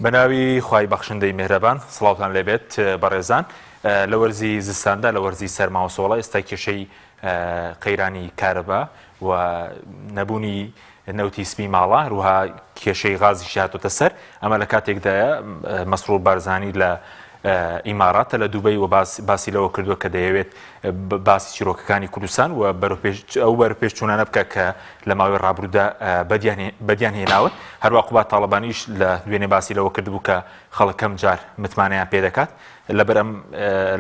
بەناوی خوای بەخشندەی میهرەبان سڵاوتان لێبێت بەڕێزان لە وەرزی زستاندا لە وەرزی سەرماوەسۆڵە ئێستا کێشەی قەیرانی کارەبا و نەبوونی نەوتی سپی ماڵە روها کێشەی غازی هاتۆتە سەر ئەمە لە کاتێکدایە مەسرور بارزانی لە ئیماراتە لە دووبەی و باسی لەوە کردووە کە دەیەوێت باسی چیرۆکەکانی کوردستان و ئەو بەرپێشچوونانە بکە کە لە ماوەی ڕابردوودا بەدیان هێناون هەروە قوبات تاڵەبانیش لە دوێنێ باسی لەوە کردبوو کە خەڵکەم جار متمانەیان پێ دەکات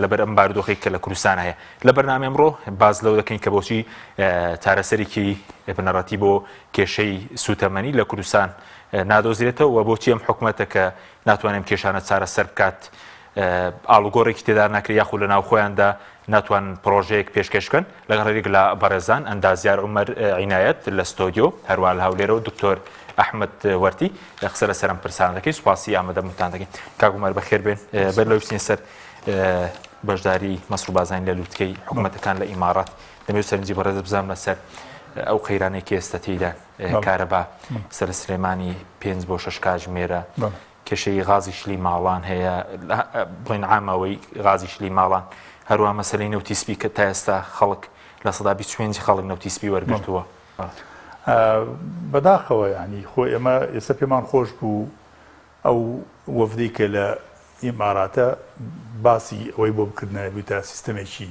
لەبەر ئەم بارودۆخی کە لە کوردستان هەیە لە بەرنامە ئەمڕۆ باز لەو دەکەین کە بۆچی چارەسەرێکی بنەڕەتی بۆ کێشەی سوتەمەنی لە کوردستان نادۆزرێتەوە و بۆچی ئەم حکوومەتە کە ناتوانێت کێشانە چارەسەر بکات ئاڵوگۆڕێکی تێدا ناکرێت یاخود لە ناو خۆیاندا ناتوان پرۆژەیەک پێشکەشکن لەگەڵێک لە بەڕێزان ئەندازیار عومەر عینایەت لە ستۆدیۆ هەروە لە هەولێرەوە دکتۆر ئەحمەد وەرتی قسە لە سەرم پرسان دەکەی سوپاسی ئامادەبوونتان دەکەین کاک عومەر بەخێر بێن بەر لەو بچین سەر بەشداری مەسرور بارزانی لە لووتکەی حکوومەتەکان لە ئیمارات دەمەوێت سەرنجی بەڕێز بزانم لەسەر ئەو قەیرانێکی ئێستا تێیدا کارەبا سەر سلێمانی 5 بۆ 6 کاتژمێرە کێشەی غازی شلی ماڵان هەیە بڵین عامەوەی غازی شلی ماڵان هەروە مەسەلەی نەوتی سپی کە تا ئێستا خەڵک لە سەدا 25 خەڵک نەوتی سپی وەرگرتووە بەداخەوە ینی خۆی ئێمە ئێستا پێمان خۆش بوو ئەو وەفدەی کە لە ئیماراتە باسی ئەوەی بۆ بکردنەوەیتە سیستەمێکی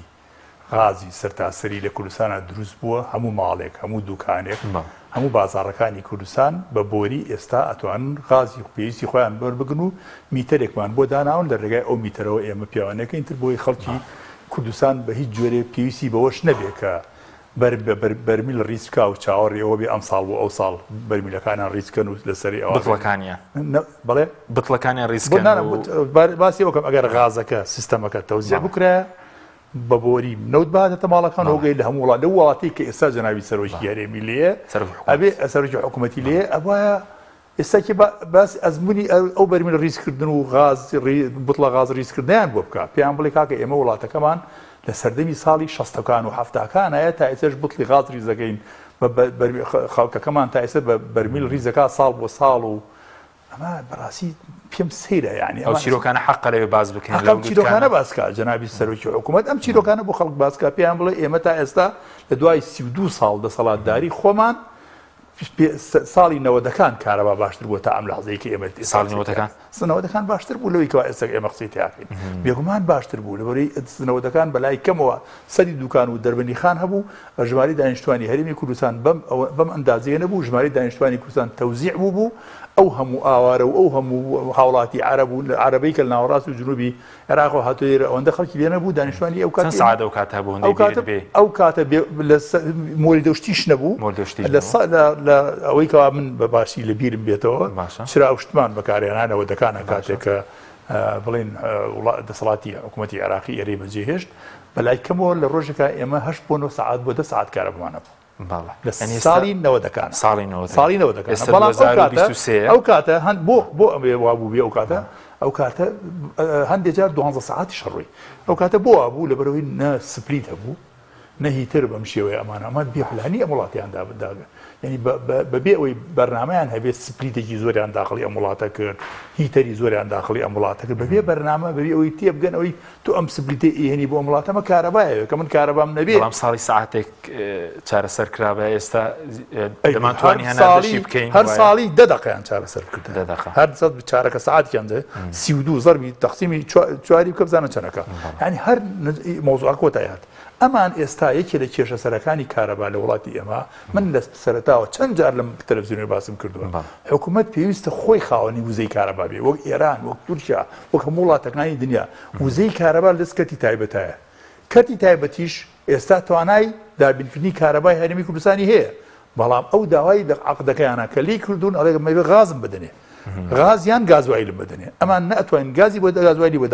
غازی سەرتاسەری لە کوردستانە دروست بووە هەموو ماڵێک هەموو دوکانێک هەموو بازاڕەکانی کوردستان بە بۆری ئێستا ئەتوانن غازی پێویستی خۆیان بەربگن و میتەرێکمان بۆ داناون لە ڕێگای ئەو میتەرەوە ئێمە پیاوانەکەین تر بۆی خەڵکی کوردستان بە هیچ جۆرێ پێویستی بەوەش نەبێت کە بەرمیل ڕیسکا و چاوەڕێەوە بێ ئەم ساڵ بۆ ئەو ساڵ بەرمیلەکانیان ڕیسکەن و لەسەری ئەو بڵەکانیان بڵێ بڵەکانیان ڕیسکەن باسی ئەوکەم ئەگەر غازەکە سیستەمەکە تەوزیع بکرێ بە بۆری نەوت باتە ماڵەکان ئەوگەی لە هەموو وڵات لە وڵاتی کە ئێستا جەناوی سەرۆکی هەرێمی لێیە ئەبێ سەرۆکی حکوومەتی لێیە ئەوایە ئێستاکی باس ئەزمموی ئەو بەرمیل ڕیزکردن و غاز بوتڵە غاز ڕیزکردنیان بۆ بکە پێیان بڵێ کاکە ئێمە وڵاتەکەمان لە سەردەمی ساڵی 60ەکان و 70ەکانایە تا ئێستش بوتڵی غاز ڕیزەکەین خەڵکەکەمان تا ئێستا بە بەرمیل ڕیزەکە ساڵ بۆ ساڵ و ئەمە بەڕاستی پێم سەیرە یعنی ئەو چیرۆکانە حەقە لەوێ باز بکەین لەو چیرۆکانە باسکە جەنابی سەرۆکی حکوومەت ئەم چیرۆکانە بۆ خەڵک باسکە پێیان بڵێ ئێمە تا ئێستا لە دوای 32 ساڵ دەسەڵاتداری خۆمان ساڵی نەوەدەکان کارەبا باشتر بووە تا ئەم لەحزەیە کە ئێمە ساڵی نەوەدەکان باشتر بوو لەوەی کەوا ئێستا ئێمە قسەی تیاکەین بێگومان باشتر بوو لەبەرەوەی نەوەدەکان بەلای کەمەوە سەری دوکان و دەربەندی خان هەبوو ژماری دانیشتوانی هەرێمی کوردستان بەم ئەندازەیە نەبوو ژماری دانیشتوانی کوردستان تەوزیع بوو ئەو هەموو ئاوارە و ئەو هەموو هاوڵاتی عەرەب و عەرەبەی کە لە ناوەڕاست و جنوبی عێراق و هاتوویرە ئەوەندە خەڵکی لێ نەبوو دانیشتوانی ئەو کات سعادە و کاتە بوو ئەو کاتە مۆری دەشتیش نەبوو لە ئەوەی کەوا من بە باشی لە بیرم بێتەوە چرا ئەو شتمان بەکارهێنانەوە دەکانە کاتێک کە بڵێن دەسەڵاتی حکوومەتی عێراقی ئێرەی بەجێهێشت بەلای کەمەوە لە ڕۆژێکە ئێمە 8 بۆ 9 ساعات بۆ 10 ساعات کارەبمانە بوو ساڵی نەوەدەکان ساڵی نەوەدەکان ئەو کاتە بۆ ئەمێ وابوو بێ ئەو کاتە هەندێک جار 12 ساعاتی شەڕووی ئەو کاتە بۆ وابوو لەبەرەوەی نە سپلیت هەبوو نە هیتر بەم شێوەیە ئەمە بێحلانی ئەم وڵاتیاندا بداگە یعنی بەبێ ئەوەی بەرنامەیان هەبێت سپلیتێکی زۆریان داخڵی ئەم وڵاتە کرد هیتەری زۆریان داخڵی ئەم وڵاتە کرد بەبێ بەرنامە بەبێ ئەوەی تێبگەن ئەوەی تو ئەم سپلیتە ئێهێنی بۆ ئەم وڵاتەمە کارەبایە کە من کارەبام نەبێ بەڵام ساڵی ساعاتێک چارەسەر کرابە ئێستا دەمانتوانی هەناردەشی بکەین هەر ساڵی 10 دقیقەیان چارەسەر کردن هەر چارەکە ساعاتیان 32 زەربی تەقسیمی 4 بکە بزانە چەنەکە یعنی هەر مۆزوع کۆتایات ئەمان ئێستا یەکێ لە کێشە سەرەکانی کارەبا لە وڵاتی ئێمە من لە سەرەتاوە چەند جار لەم تەلەڤیزیۆنی باسم کردووە حکوومەت پێویستە خۆی خاوەنی وزەی کارەبا بێ وەک ئێران وەک تورکیا وەک هەموو وڵاتەکانی دنیا وزەی کارەبا لەدەست کەتی تایبەتایە کەتی تایبەتیش ئێستا توانای دابینکردنی کارەبای هەرێمی کوردستانی هەیە بەڵام ئەو داوای عەقدەکەیانە کە لی کردوون ئەڵێ مەوێ غازم بدەنێ غازیان گازوایل بدەنێ ئەمان نەتوانین گازی بۆ گازوایلی بۆ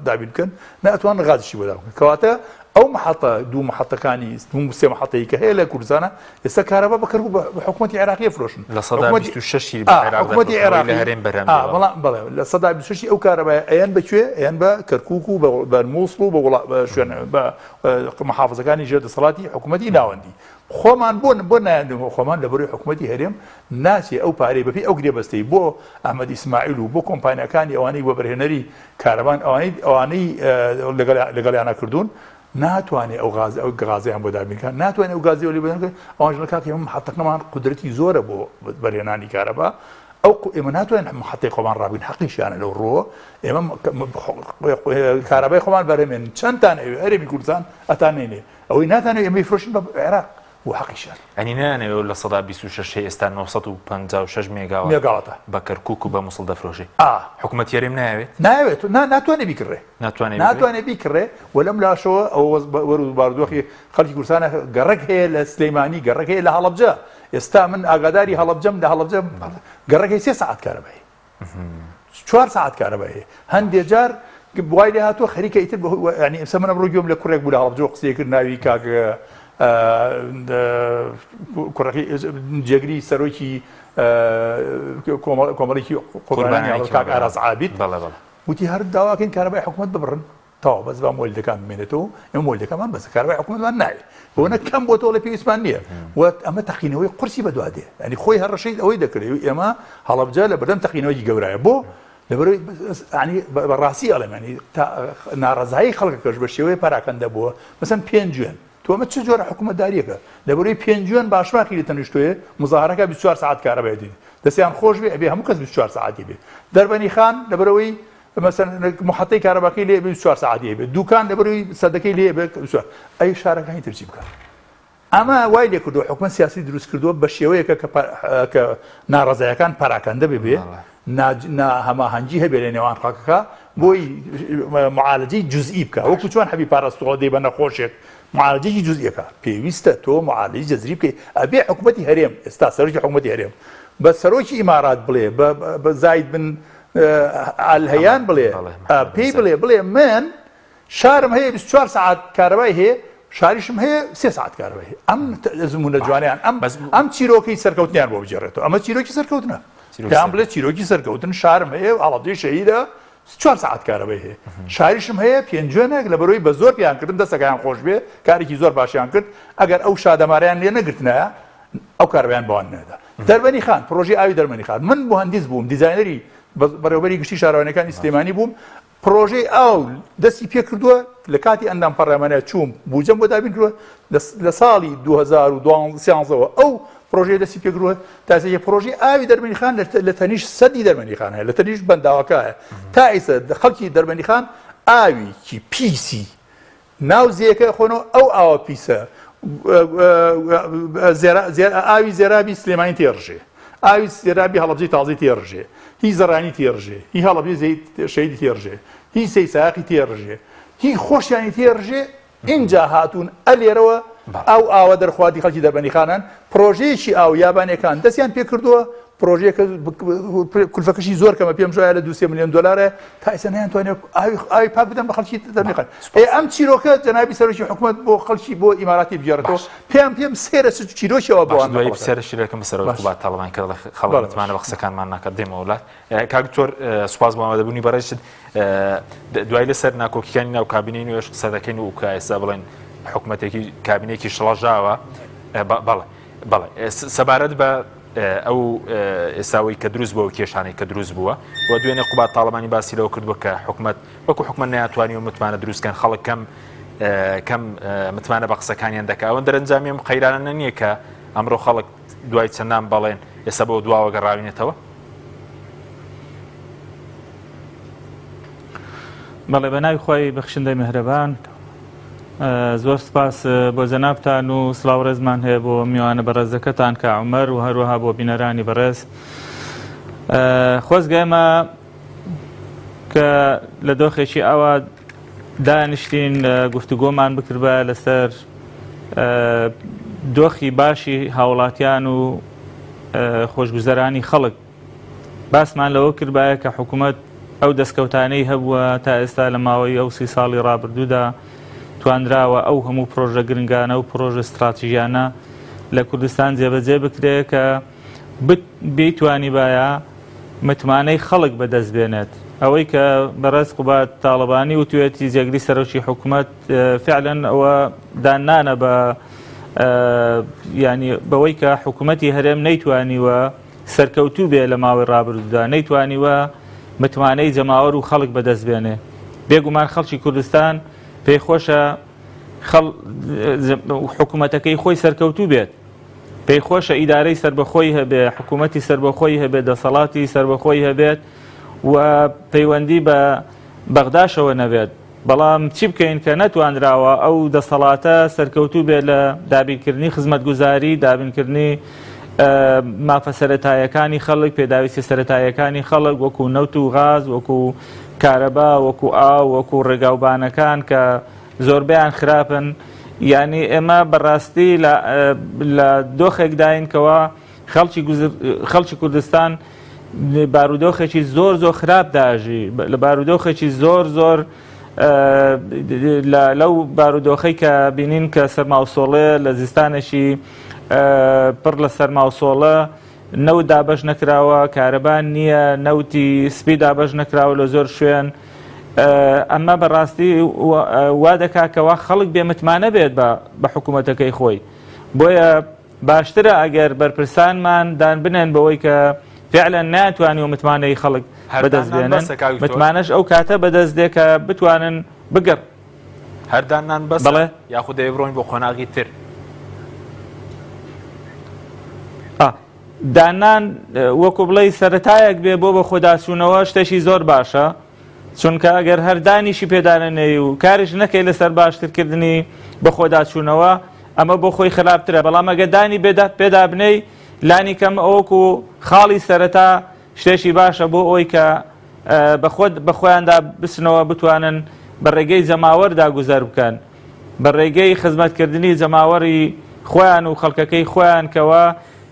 دابین بکەن نەتوان غازیشی بۆ دابکەن کەواتە ئەو محەتە دوو محەتەکانی سێ محەتەی کە هەیە لە کوردستانە ئێستا کارەبا بەکەربوو بە حکوومەتی عێراقی فرۆشن لە سەدا 26 حکوومەتی عێراقی لە هەرێم بەرهەم بەڵێ لە سەدا 26 ئەو کارەبای ئەیان بەکوێ ئەیان بە کەرکووک و بە مووسڵ و بە شوێن بە محافزەکانی ژێردەسەڵاتی حکوومەتی ناوەندی خۆمان بۆ نایەن خۆمان لەبەروی حکوومەتی هەرێم ناچێ ئەو پارەی بەپی ئەو گرێبەستەی بۆ ئەحمەد ئیسماعیل و بۆ کۆمپانیەکانی ئەوانەی بۆ بەرهێنەری کارەبان ئەوانەی لەگەڵیانە کردوون ناتوانێت ئەو غازیان بۆ دابینکان ناتوانێت ئەو غازی ولی بەدەن ئەوان ژنە کاکە ئێمە محەتەکەمان قودرەتی زۆرە بۆ بەرهێنانی کارەبا ئەو ئێمە ناتوانین محەتەی خۆمان ڕابین حەقیشیانە لەو ڕۆ ئێمە کارەبای خۆمان بەرهێنن چەندتان ئەوێ هەرێمی کوردستان ئەتانێنێ ئەوەی ناتوانێت ئێمە فرۆشین بە عێراق و حەقیشان ئەنی نانەوێت لە سەدا 26 ئێستا 956 مێگاواتە بە کەرکووک و بە مووسڵ دەفرۆشی حکوومەتی هەرێم ناوێت ناتوانێت بیکڕێ ناتوانێت بیکڕێ و لەم لاشەوە ئەوە وەرو باردۆخی خەڵکی کوردستانە گەڕێک هەیە لە سلەیمانی گەڕێک هەیە لە هەڵەبجە ئێستا من ئاگاداری هەڵەبجەم لە هەڵەبجە گەڕێکی 3 ساعت کارەبای 4 ساعت کارەبای هەندێک جار وای لێ هاتووە خەریکە ئیتر ینی ئێستا منە بڕۆ گوێم لە کوڕێک بوو لە هەڵەبجە قسەیە کرد ناوی کاکە کوڕەکەی جێگری سەرۆکی کۆمەڵێکی قوربانی کاک ئاراس عابید وتی هەر داواکەین کارەبای حکوومەت ببڕن تاوا بەس با مۆلدەکان بمێنێتەوە ئێمە مۆلدەکەمان بەس کارەبای حکوومەتمان ناوێت بۆنە کەم بۆ تۆ لە پێویستمان نییە و ئەمە تەقینەوەی قورسی بەدوادێ ینی خۆی هەر ڕەشەی ئەوەی دەکرێت ئێمە هەڵەبجە لە بەردەم تەقینەوەی گەورایە بۆ لەبەرەوەی بەڕاستی ئەڵێمانی ناڕەزایی خەڵکەکەش بە شێوەیە پاراکەندە بووە مەسەن 5 جوێن تۆمە چ جۆرە حکوومەتداریەکە لەبەرەوەی 5 جوێن باشماکی لە تەنیشتۆیە مزاهرەکە 24 ساعت کارەبای دێت دەستیان خۆش بێ ئەبێ هەموو کەس 24 ساعتی بێت دەربەنی خان لەبەرەوەی مەسەن محەتەی کارەباکەی لێ 24 ساعتی بێت دوکان لەبەرەوەی سەدەکەی لێ بێت ئەی شارەکانی ترچی بکات ئەمە وای لێ کردو حکوومەت سیاسی دروست کردووە بە شێوەیەکە کە ناڕەزایەکان پاراکەندە بێ هەماهەنگی هەبێ لە نێوان خەڵکەکە بۆی معالجەی جزئی بکە وەکو چۆن حەبی پاراستوغا دەی بە نەخۆشێک معالجەی جزئیەکە پێویستە تۆ معالجەی جەزری بکەی ئەبێ حکوومەتی هەرێم ئێستا سەرۆکی حکوومەتی هەرێم بە سەرۆکی ئیمارات بڵێ بە زاید بن ئالهەیان بڵێ پێی بڵێ من شارم هەیە 24 ساعت کارەبای هەیە شاریشم هەیە 3 ساعت کارەبای هەیە ئەم زمونە جوانیان ئەم چیرۆکەی سەرکەوتنیان بۆ بجێڕێتەوە ئەمە چیرۆکی سەرکەوتنە پێیان بڵێ چیرۆکی سەرکەوتن شارم هەیە ئاڵەبجەی شەهیدە 4 ساعت کارەبای هەیە شاریشم هەیە 5 جوێنێک لەبەرەوەی بە زۆر پیان کردن دەستەکەیان خۆش بێ کارێکی زۆر باشیان کرد ئەگەر ئەو شادەماریان لێ نەگرتنایە ئەو کارەبایان بەوان نەدا دەربەنی خان پرۆژەی ئاوی دەربەنی خان من مهندس بووم دیزاینەری بەڕێوەبەری گشتی شارەوانەکانی سلێمانی بووم پرۆژەی ئاو دەستی پێ کردووە لە کاتی ئەندام پەرلەمانەیە چووم بوجەم بۆ دابین کردووە لە ساڵی 2012 ئەو پرۆژەی دەستی پێ کردووە تازە پرۆژەی ئاوی دەربەنی خان لە تەنیش سەدی دەربەنی خان هەیە لە تەنیش بەنداوەکایە تا ئێستا خەڵکی دەربەنی خان ئاویکی پیسی ناو زیەکە خۆنەوە ئەو ئاوە پیسە ئاوی زێرابی سلێمانی تێڕژێ ئاوی زێرابی هەڵەبجەی تازەی تێڕژێ هی زەرانی تێڕژێ هی هەڵەبجەی شەیدی تێڕژێ هی سەی ساقی تێڕژێ هی خۆشیانی تێڕژێ اینجا هاتوون ئەلێرەوە ئەو ئاوە دەرخواتی خەڵکی دەربەنی خانان پرۆژەیەکی ئاو یابانیەکان دەستیان پێ کردووە پرۆژەیەکە کولفەکەشی زۆر کەمە پێم جوایە لە 2 ملیۆن دلارە تا ئێستا نەیانتوانێت ئاوی پاک بدەن بە خەڵکی دەربەنی خان ئەم چیرۆکە جەنابی سەرۆکی حکوومەت بۆ خەڵکی بۆ ئیماراتی بگێڕێتەوە پێم سێرە چیرۆکیەوە بۆوان دوای سێرە شیرەکەم بەسەرەوە بە تاڵبان کرد خەڵەتمانە بە قسەکانمان ناکات دێمە وڵات کاکتۆر سوپاس بۆ ئامادەبوونی بەڕێشت دوای لەسەر ناکۆکیەکانی ناو کابینەی نوێش قسە دەکەین و کە ئێستا بڵێن حکوومەتێکی کابینێکی شڵەژاوە بەڵێ سەبارەت بە ئەو ئێستاوەی کە دروست بووە و کێشانەی کە دروست بووە و دوێنێ قوبات تاڵبانی باسی لەوە کردووە کە حکوومەت وەکو حکوومەت نەیانتوانی و متمانە دروستکەن خەڵک کەم متمانە بە قسەکانیان دەکات ئەوەن دەرەنجامی ئەم قەیرانە نییە کە ئەمڕۆ خەڵک دوای چەندان بەڵێن ئێستا بۆ دواوە گەڕاوینێتەوە بەڵێ بە ناوی خۆی بەخشندەی میهرەبان زۆر سپاس بۆ جەنابتان و سڵاو ڕێزمان هەیە بۆ میوانە بەڕێزەکەتان کە عومەر و هەروەها بۆ بینەرانی بەڕێز خۆزگەمە کە لە دۆخێکی ئەوە دانیشتین گفتوگۆمان بکردبە لەسەر دۆخی باشی هاوڵاتیان و خۆشگوزەرانی خەڵک باسمان لەوە کردبایە کە حکوومەت ئەو دەستکەوتانەی هەبووە تا ئێستا لە ماوەی ئەو 30 ساڵی ڕابردوودا توانراوە ئەو هەموو پرۆژە گرنگانە و پرۆژە استراتیژیانە لە کوردستان جێبەجێ بکرێت کە بیتوانی باە متمانەی خەڵک بەدەست بێنێت. ئەوەی کە بەڕێز قوبات تاڵبانی و توێتی جێگری سەرۆکی حکوومەت فعلەن ئەوە دانانە بە ینی بەوەی کە حکوومەتی هەرێم نەیتوانیوە سەرکەوتوو بێ لە ماوەی ڕابردوودا، نەیتوانیوە متمانەی جەماوەر و خەڵک بەدەست بێنێ. بێگومان خەڵکی کوردستان پێی خۆشە حکوومەتەکەی خۆی سەرکەوتوو بێت، پێی خۆشە ئیدارەی سربەخۆی هەبێ، حکوومەتی سربەخۆی هەبێت، دەسەڵاتی سربەخۆی هەبێت و پەیوەندی بە بەغداشەوە نەبێت. بەڵام چی بکەین کە نەتوانراوە ئەو دەسەڵاتە سەرکەوتوو بێت لە دابینکردنی خزمەتگوزاری، دابینکردنی مافە سەرەتایەکانی خەڵک، پێداویستی سەرەتایەکانی خەڵک وەکو نەوت و غاز، وەکو کارەبا، وەکو ئاو، وەکو ڕێگاوبانەکان کە زۆربیان خراپن. یعنی ئێمە بەڕاستی لە دۆخێکداین کەەوە خەڵکی کوردستان بارودۆخێکی زۆر زۆر خراپ داژی، لە بارودۆخێکی زۆر زۆر لەو بارودۆخەی کە بینین کە سەرماوسۆڵێ لە زستانێکی پڕ لە سەرماوسۆڵە نەوت دابەش نەکراوە، کارەبان نییە، نەوتی سپی دابەش نەکراوە لە زۆر شوێن. ئەمە بەڕاستی وا دەکاکەوە خەڵک بێمتمانە بێت بە حکوومەتەکەی خۆی. بۆیە باشترە ئەگەر بەرپرسانمان دان بنێن بەوەی کە فعلا ناتوانانی و متمانەی خەڵک بەدەست بێنن، متمانەش ئەو کاتە بەدەست دێ کە بتوانن بگەڕ. هەردانان بەس بڵێ یاخود دەیە بڕۆین بۆ خۆناغی تر. دانان وەکو بڵێ سەرەتایەک بێ بۆ بە خۆداچوونەوە شتێکی زۆر باشە، چونکە ئەگەر هەردانیشی پێدانەنێ و کارش نەکەی لەسەر باشترکردنی بە خۆداچوونەوە ئەمە بۆ خۆی خراپترە. بەڵام ئەگە دانی پێدا بنەی لانی کەم ئەوەکو خاڵی سەرەتا شتێکی باشە بۆ ئەوی کە بە خۆیاندا بچنەوە بتوانن بە ڕێگەی جەماوەردا گوزەر بکەن، بە ڕێگەی خزمەتکردنی جەماوەری خۆیان و خەڵکەکەی خۆیان کەوە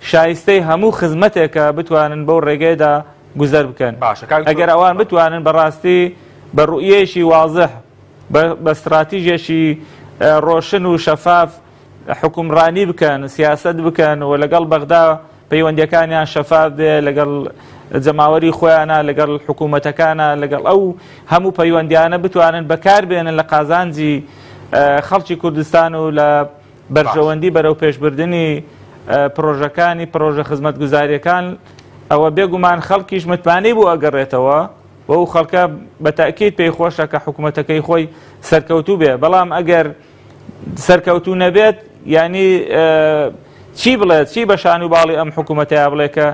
شایستەی هەموو خزمەتێکە بتوانن بەو ڕێگەیدا گوزەر بکەن. ئەگەر ئەوان بتوانن بەڕاستی بە ڕوئیەشی وازح، بە استراتیژێکی ڕۆشن و شەفاف حکومڕانی بکەن، سیاست بکەن و لەگەڵ بەغدا پەیوەندیەکانیان شەفاف بێ، لەگەڵ جەماوەری خۆیانە، لەگەڵ حکوومەتەکانە، لەگەڵ ئەو هەموو پەیوەندیانە بتوانن بەکاربێنن لە قازانجی خەڵکی کوردستان و لە بەرژەوەندی بەرەو پێشبردننی پرۆژەکانی پرۆژە خزمەتگوزاریەکان. ئەوە بێگومان خەڵکیش متمانەی بوو ئەگەڕێتەوە و ئەو خەڵکە بە تاکید پێی خۆشە کە حکوومەتەکەی خۆی سەرکەوتوو بێ. بەڵام ئەگەر سەرکەوتوو نەبێت ینی چی بڵێت، چی بە شان و باڵی ئەم حکوومەتەیە بڵێ کە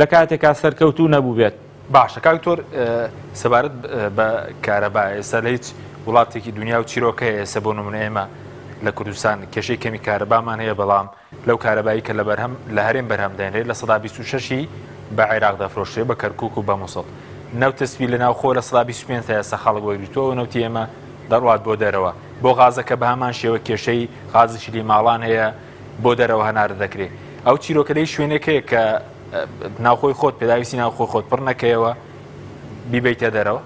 لە کاتێکا سەرکەوتوو نەبوو بێت. باشە کاکتۆر سەبارەت بە کارەبا ئێستا لە هیچ وڵاتێکی دنیا و چیرۆکە ئێستا بۆ نمونە ئێمە لە کوردستان کێشەی کەمی کارەبامان هەیە، بەڵام لەو کارەبایی کە لە هەرێم بەرهەمدەێنرێت لە سەدا 26 بە عێراق دەفرۆشێ بە کەرکووک و بە مووسڵ. نەوتەسبی لە ناو خۆ لە سەدا 25 تا ئێستا خەڵک وەرگرتووە و نەوتی ئێمە دەڕوات بۆ دەرەوە. بۆ غازەکە بە هەمان شێوە کێشەی غازی لیماڵان هەیە بۆ دەرەوە هەنار دەکرێت. ئەو چیرۆکەدەی شوێنێکەیە کە ناوخۆی خۆت پێداویستی ناوخۆی خۆت پڕ نەکەیەوە بیبیتە دەرەوە.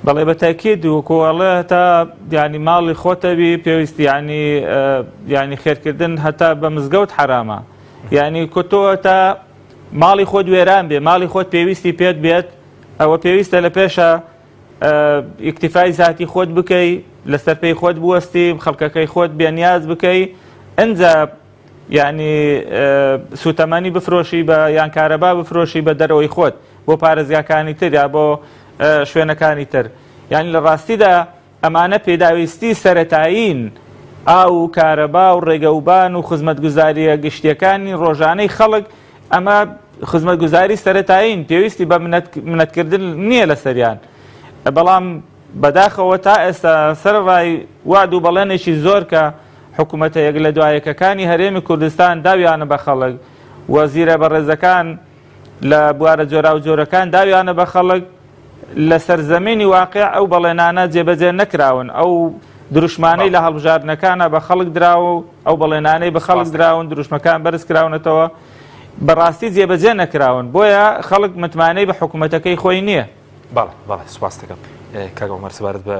بەڵێ بە تاکید وکۆڵێ هەتا ینی ماڵی خۆتەبی پێویستی ینی خێرکردن هەتا بە مزگەوت حرامە. ینی کۆتۆ تا ماڵی خۆت وێران بێ، ماڵی خۆت پێویستی پێت بێت، ئەوە پێویستە لە پێشە ئیکتیفای ذاتی خۆت بکەی، لەسەر پێی خۆت بوەستی، خەڵکەکەی خۆت بێنیاز بکەی، ئەنجا ینی سوتەمەنی بفرۆشی بە یان کارەبا بفرۆشی بە دەرەوەی خۆت بۆ پارێزگاکانی تر یا بۆ شوێنەکانی تر. یعنی لە ڕاستیدا ئەمانە پێداویستی سەرەتایین ئاو و کارەبا و ڕێگەوبان و خزمەتگوزاریە گشتیەکانی ڕۆژانەی خەڵک، ئەمە خزمەتگوزاری سەرەتایین پێویستی بە منەتکردن نییە لە سەریان. بەڵام بەداخەوە تا ئێستا سەرڕای وعد و بەڵێنێکی زۆر کە حکوومەتەیەک لە دوایەکەکانی هەرێمی کوردستان داویانە بە خەڵک، وەزیرە بەڕێزەکان لە بوارە جۆرا و جۆرەکان داویانە بە خەڵک، لە سەرزەمینی واقع ئەو بەڵێنانە جێبەجێ نەکراون، ئەو دروشمانەی لە هەڵبژاردنەکانە بە خەڵک دراوە و ئەو بەڵێنانەی بە خەڵک دراون، دروشمەکان بەرز کراونەتەوە، بەڕاستی جێبەجێ نەکراون. بۆیە خەڵک متمانەی بە حکوومەتەکەی خۆی نییە. بەڵێ سوپاس دەکەم کاک عومەر سەبارەت بە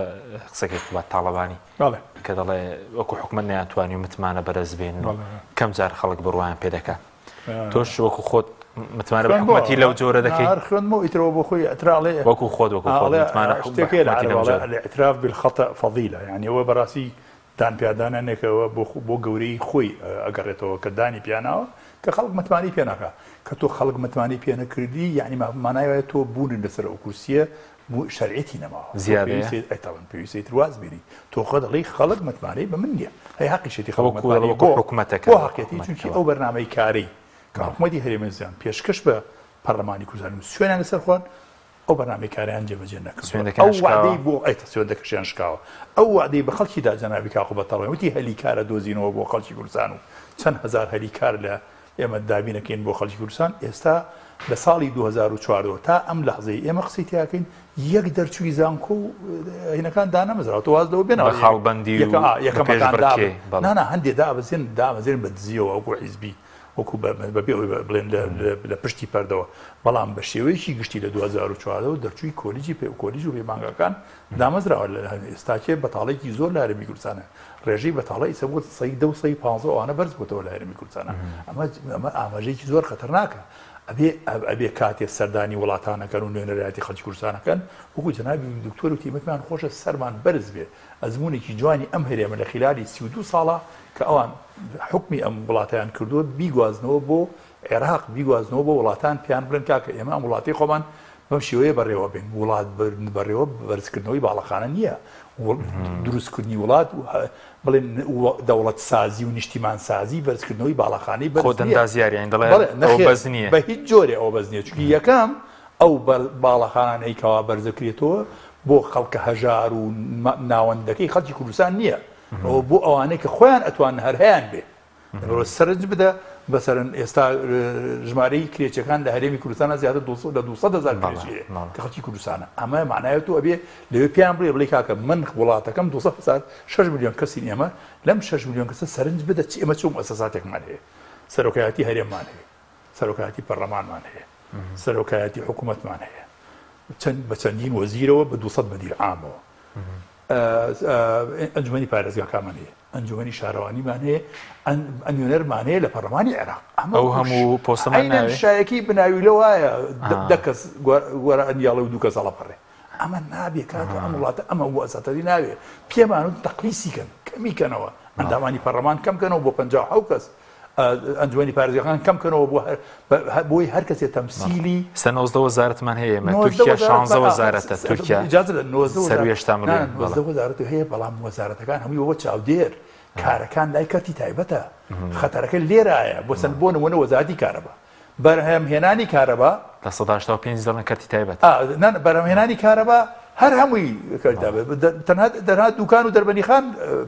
قسەکێک بە تاڵەبانی کە دەڵێ وەکو حکومەت نەیانتوانی و متمانە بەرەز بێن و کەم جار خەڵک بڕوایان پێ دەکات تۆش وەکو خۆت متمانە بە حکومەتی لەو جۆرە دەکەی خوێندمەوە ئیترەوە بۆ خۆی ئەتراڵێ وەکو خۆت شتێکێ لە الاعتراف بالخطأ فضيلة يعني ئەوە بەڕاستی دان پیادانانێکەوە بۆ گەورەی خۆی ئەگەڕێتەوە کە دانی پیاناوە کە خەڵک متمانی پێ ناکات کە تۆ خەڵک متمانی پێ نەکردی یعنی مانایوێت تۆ بوون لەسەر ئەو کورسیە شەرعێتی نەماوە زیادەن پێویستی ترواز بینی تۆ خۆ دەڵێی خەڵک متمانی بە من نییە هەیە حەقیشێتی خەڵک حکومەتەکە بۆ حەقیەتی چونکی ئەو بەرنامەی کاری کە حکومەتی هەرێمەزیان پێشکەش بە پەرلەمانی کوردستان و سوێنیان لەسەر خوان ئەو بەرنامەی کاریان جێبەجێ نەکرد ئەو وعدەی بۆ سوێندەکەشیان شکاوە ئەو وعدەی بە خەڵکیدا جەنابی کاخۆ بەتەڵێ وتی هەلی کارە دۆزینەوە بۆ خەڵکی کوردستان و چەند هەزار هەلی کار لە ئێمە دابینەکەین بۆ خەڵکی کوردستان ئێستا لە ساڵی 2014 تا ئەم لەحزەی ئێمە قسەی تیاکەین یەک دەرچووی زانکۆ و هینەکان دانەمەزراوە واز لەوە بێنەوە خاڵبەندی یەکەمەکان هەندێک دامەزێن بە دزیەوە وەکو حیزبی وەکو بەبێ بڵێن لە پشتی پەردەوە بەڵام بە شێوەیەکی گشتی لە 2014 دەرچووی کۆلیجی کۆلیژ و پێمانگەکان دامەزراوە لە ئێستاکێ بەتاڵێکی زۆر لە هەرێمی کوردستانە ڕێژەی بەتاڵی ئێستا بۆ 150 ئەوانە بەرز بۆتەوە لە هەرێمی کوردستانە ئەمە ئاماژەیەکی زۆر خەتەرناکە ئەبێ کاتێ سەردانی وڵاتانەکەن و نوێنەرایەتی خەڵکی کوردستانەکەن وەکو جەنابی دکتۆر و تیمەتمان خۆشە سەرمان بەرز بێ ئەزمونێکی جوانی ئەم هەرێمە لە خلالی 32 ساڵە کە ئەوان حکمی ئەم وڵاتیان کردووە بیگوازنەوە بۆ عێراق بیگوازنەوە بۆ وڵاتان پیان بڵێن کاکە ئێمە ئەم وڵاتی خۆمان بەم شێوەیە بەڕێوە بین وڵات بەڕێوە بەرزکردنەوەی باڵەخانە نییە دروستکردنی وڵات بڵێن دەوڵەت سازی و نیشتیمان سازی بەرزکردنەوەی باڵەخانەی بەز نییە بە هیچ جۆرێ ئەو بەز نییە چونکی یەکەم ئەو باڵەخانەی کەوا بەرزەکرێتەوە بۆ خەڵکە هەژار و ناوەندەکەی خەڵکی کوردستان نییە ئەو بۆ ئەوانەی کە خۆیان ئەتوان هەرهیان بێ سەرنج بدە بەسەرن ئێستا ژمارەی کرێچەکان لە هەرێمی کوردستانە زیاتر لە 200,000 کرێچەیە کە خەڵکی کوردستانە ئەمە معنایەت و ئەبێ لەوێ پێیان بڵێ کاکە من وڵاتەکەم 6 میلیۆن کەسی ئێمە لەم 6 میلیۆن کەسە سەرنج بدە ئێمە چۆن مؤسساتێکمان هەیە سەرۆکایەتی هەرێممان هەیە سەرۆکایەتی پەرلەمانمان هەیە سەرۆکایەتی حکوومەتمان هەیە بە چەندین وەزیرەوە بە 200 مەدیر عامەوە ئەنجومەنی پارێزگاکانمان هەیە ئەنجومەنی شارەوانیمان هەیە ئەنجومەرمان هەیە لە پەرلەمانی عێراق ئەو هەموو پۆستەمان شایەکی بناوی لە وایە دە کەس وەرە ئەنیاڵە و دوو کەس هەڵەپەڕێ ئەمە نابێ کاکە ئەم وڵاتە ئەمە وەسەتەری ناوێ پێمان و تەقلیسیکەن کەمیکەنەوە ئەندامانی پەرلەمان کەمکەنەوە بۆ 57 کەس ئەنجومەنی پارێزگاکان کەمکەنەوە بۆی هەر کەسێ تەمسیلی 90 وەزارەتمان هەیە تورکیا 16 وەزارەتە تورکیا وەزارەت هەیە بەڵام وەزارەتەکان هەمووی وە چاودێر کارەکان لای کەتی تایبەتە خەتەرەکە لێرایە بۆ سند بۆ نمونە وەزارەتی کارەبا بەرهەمهێنانی کارەبا لە 185 دەڵێن کەتی تایبەت بەرهەمهێنانی کارەبا هەر هەمووی تەنها دوکان و دەربەنیخان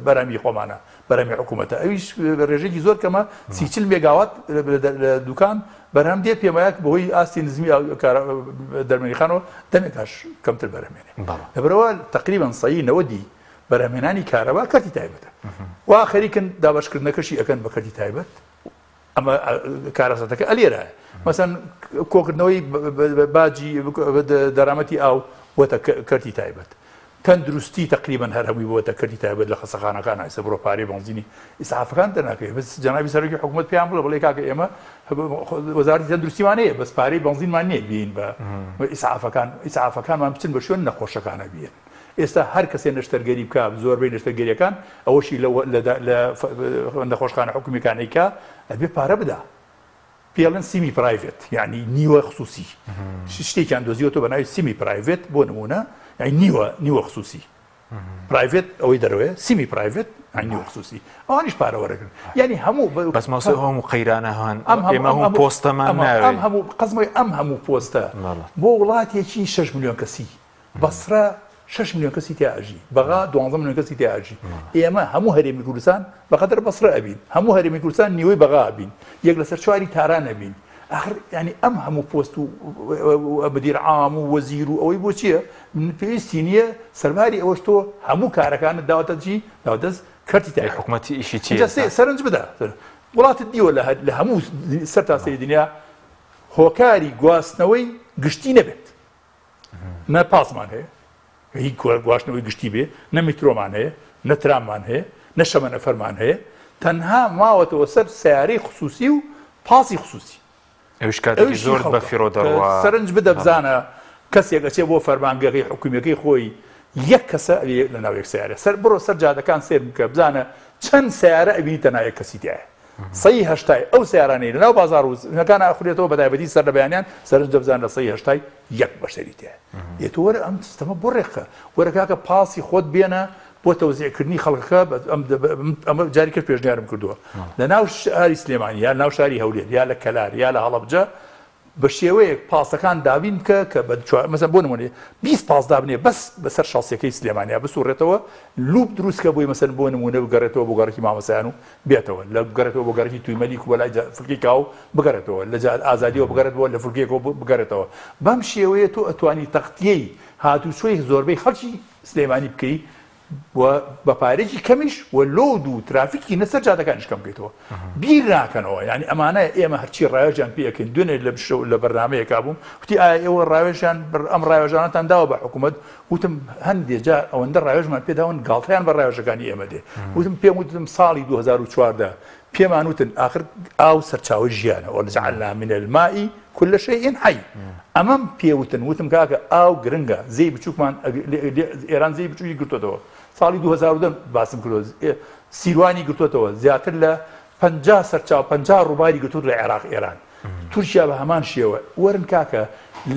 بەرەمی خۆمانە بەرەمی حکوومەتە ئەویش ڕێژێکی زۆر کەمە 30 مێگاوات لە دوکان بەرهەم دێ پێمایەک بەهۆی ئاستی نزمی دەربەنیخانەوە دەمێکاش کەمتر بەرهەمێنێ لەبەرەوە تقریبا سەیی 90 بەرهەمهێنانی کارەبا کەتی تایبەتە وا خەریکن دابەشکردنەکەشی ئەکەن بە کەتی تایبەت ئەمە کارەسەتەکە ئەلێرایە مەسەن کۆکردنەوەی باجی دەرامەتی ئاو وەتە کەرتی تایبەت تەندروستی تقریبا هەر هەمووی بۆتە کەرتی تایبەت لە خەسەخانەکان ئێستا بڕۆ پارەی بەنزینی ئیسعافەکان دەناکەوێت بەس جەنابی سەرۆکی حکوومەت پێیان بڵێ کاکە ئێمە وەزارەتی تەندروستیمان هەیە بەس پارەی بەنزینمان نییە بین بە ئیسعافەکانمان بچن بە شوێن نەخۆشەکانە بین ئێستا هەر کەسێ نەشتەرگەری بکە زۆربەی نەشتەرگەریەکان ئەوەشی لە نەخۆشخانە حکومیەکانی کە ئەبێ پارە بدا پێڵێن سیمی پرایڤێت یعنی نیوە خصوصی شتێکیان دۆزیوەوە بە ناوی سیمی پرایڤێت بۆ نمونە یعنی نیوە خصوصی پرایڤێت ئەوەی دەرەوەیە سیمی پرایڤێت نیوە خصوصی ئەوانیش پارە وەرەگرن یعنی هەموو بەس مەوسە هەموو قەیرانە هەن ئێمە هەموو پۆستەمان ناوێ قەزمەوەی ئەم هەموو پۆستە بۆ وڵاتێکی 6 میلیۆن کەسی بەسرە 6 میلیۆن کەسی تیاژی بەغا 12 میلیۆن کەسی تیاژی ئێمە هەموو هەرێمی کوردستان بەقەدر بەسرە ئەبین هەموو هەرێمی کوردستان نیوەی بەغا ئەبین یەک لەسەر چواری تاران ئەبین ئاخر ینی ئەم هەموو پۆست و مدیر عام و وەزیر و ئەوەی بۆ چییە پێویستی نییە سەرباری ئەوەش تۆ هەموو کارەکانت داوەتە چی داوەدەست کەرتی تای حکوومەتی ئیشی چیە سەرنج بدە وڵاتت دیوە لە هەموو سەر تاسەی دنیا هۆکاری گواستنەوەی گشتی نەبێت نە پاسمان هەیە هیچ گواستنەوەی گشتی بێ نە میترۆمان هەیە نە تراممان هەیە نە شەمە نەفەرمان هەیە تەنها ماوەتەوە سەر سیارەی خصوصی و پاسی خصوصی ئەوش کاتێکی زۆر بە فیرۆ دەڕوا سەرنج بدە بزانە کەسێک ئەچێ بۆ فەرمانگەڕی حکوومەکەی خۆی یەک کەسە لە ناو یەک سیارە سەر بڕۆ سەر جادەکان سێر بکە بزانە چەند سیارە ئەبینی تەنها یەک کەسی تایە سەی هەشتای ئەو سیارانەی لەناو بازاڕ و نەکان ئاخورێتەوە بەتایبەتی سەر لە بەیانیان سەرنج دەبزان لە سەی هەشتای یەک بەشەری تایە دێت وەرە ئەم سیستەمە بۆ ڕێکخە وەرە کاکە پاسی خۆت بێنە بۆ تەوزیعکردنی خەڵکەکە ئەمە جاری کرد پێشنیارم کردووە لە ناو شاری سلێمانی یا ناو شاری هەولێر یا لە کەلار یا لە هەڵەبجە بە شێوەیەک پاسەکان دابین بکە کە مەسەن بۆ نمونێ 20 پاس دابنێ بەس بەسەر شاسیەکەی سلێمانیا بسوڕێتەوە لوپ دروستکە بۆی مەسەن بۆ نمونە بگەڕێتەوە بۆ گەڕێکی مامەسایان و بێتەوە لە بگەڕێتەوە بۆ گەڕێکی تویمەلیک و لای فولکەی کاو بگەڕێتەوە لە ئازادیەوە بگەڕێتەوە لە فولکێکەوە بگەڕێتەوە بەم شێوەیە تۆ ئەتوانی تەختیەی هاتوچۆی زۆربەی خەڵکی سلێمانی بکەی و بە پارێکی کەمیش و لۆد و ترافیکی نەسەر جادەکانیش کەم بکەیتەوە بیر ناکەنەوە یعنی ئەمانە ئێمە هەرچی ڕاوێژیان پێەکەین دوێنێ لە بەرنامەیەکا بووم وتی ئایا ئێوە ڕاوێژیان ئەم ڕاوێژانتان داوە بە حکوومەت وتم هەندێک جار ئەوەندە ڕاوێژمان پێداون گاڵتەیان بە ڕاوێژەکانی ئێمە دێ وتم پێم وتم ساڵی 2014 پێمان وتن ئاخر ئاو سەرچاوی ژیانە وجعلنا من الماء كل شيء حي ئەمەم پێوتن وتم کاکە ئاو گرنگە زەی بچووکمان ئێران زەی بچووکی گرتوتەوە ساڵی 2010 باسم کردۆ سیروانی گرتوتەوە زیاتر لە 50 سەرچاو 50 ڕووباری گرتوت لە عێراق ئێران تورکیا بە هەمان شێوە وەرن کاکە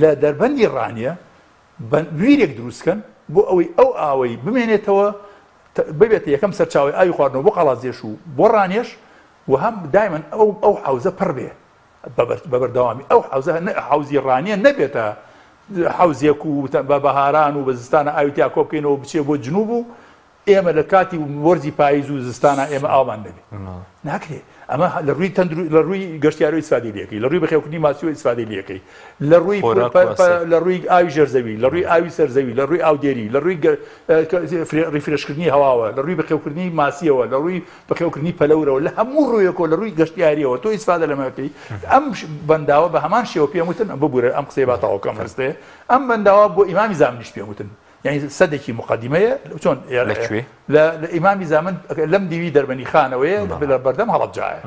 لە دەربەندی ڕانیە ویرێک دروستکەن بۆ ئەوەی ئەو ئاوەی بمێنێتەوە ببێتە یەکەم سەرچاوی ئاوی خواردنەوە بۆ قەڵازێش و بۆ ڕانێش و هەم دایمەن ئەو حوزە پڕ بێ بەبەردەوامی ئەو حوزە حوزی ڕانیە نەبێتە حوزێک و بە بەهاران و بە زستانە ئاویتیا کۆ بکەینەوە بچێ بۆ جنوب و ئێمە لە کاتی وەرزی پاییز و زستانە ئێمە ئاومان دەبێت ناکرێت ئەمە لە ڕووی لە ڕووی گەشتیارۆی ئیسفادی لەکەی لە ڕووی بەخێوکردنی ماسیۆ ئیسفادی لەکەی لە ڕووی ئاوی ژێرزەوی لە ڕووی ئاوی سەرزەوی لە ڕووی ئاودێری لە ڕووی ڕیفرشکردنی هەواوە لە ڕووی بەخێوکردنی ماسیەوە لە ڕووی بەخێوکردنی پەلەورەوە لە هەموو ڕوویەکەوە لە ڕووی گەشتیاریەوە تۆ ئیسفادە لەمەکەی ئەم بەنداوە بە هەمان شێوە پێم وتن ئەم ببوورە ئەم قسەی باتەواوکەم هەستێ ئەم بەنداوە بۆ ئیمامی زامنیش پێم وتن يعني سەدێکی مقدمەیە چۆن لە ئیمامی زامن لەم دیوی دەربەنی خانەوەیە لە بەردەم هەڵەبجایە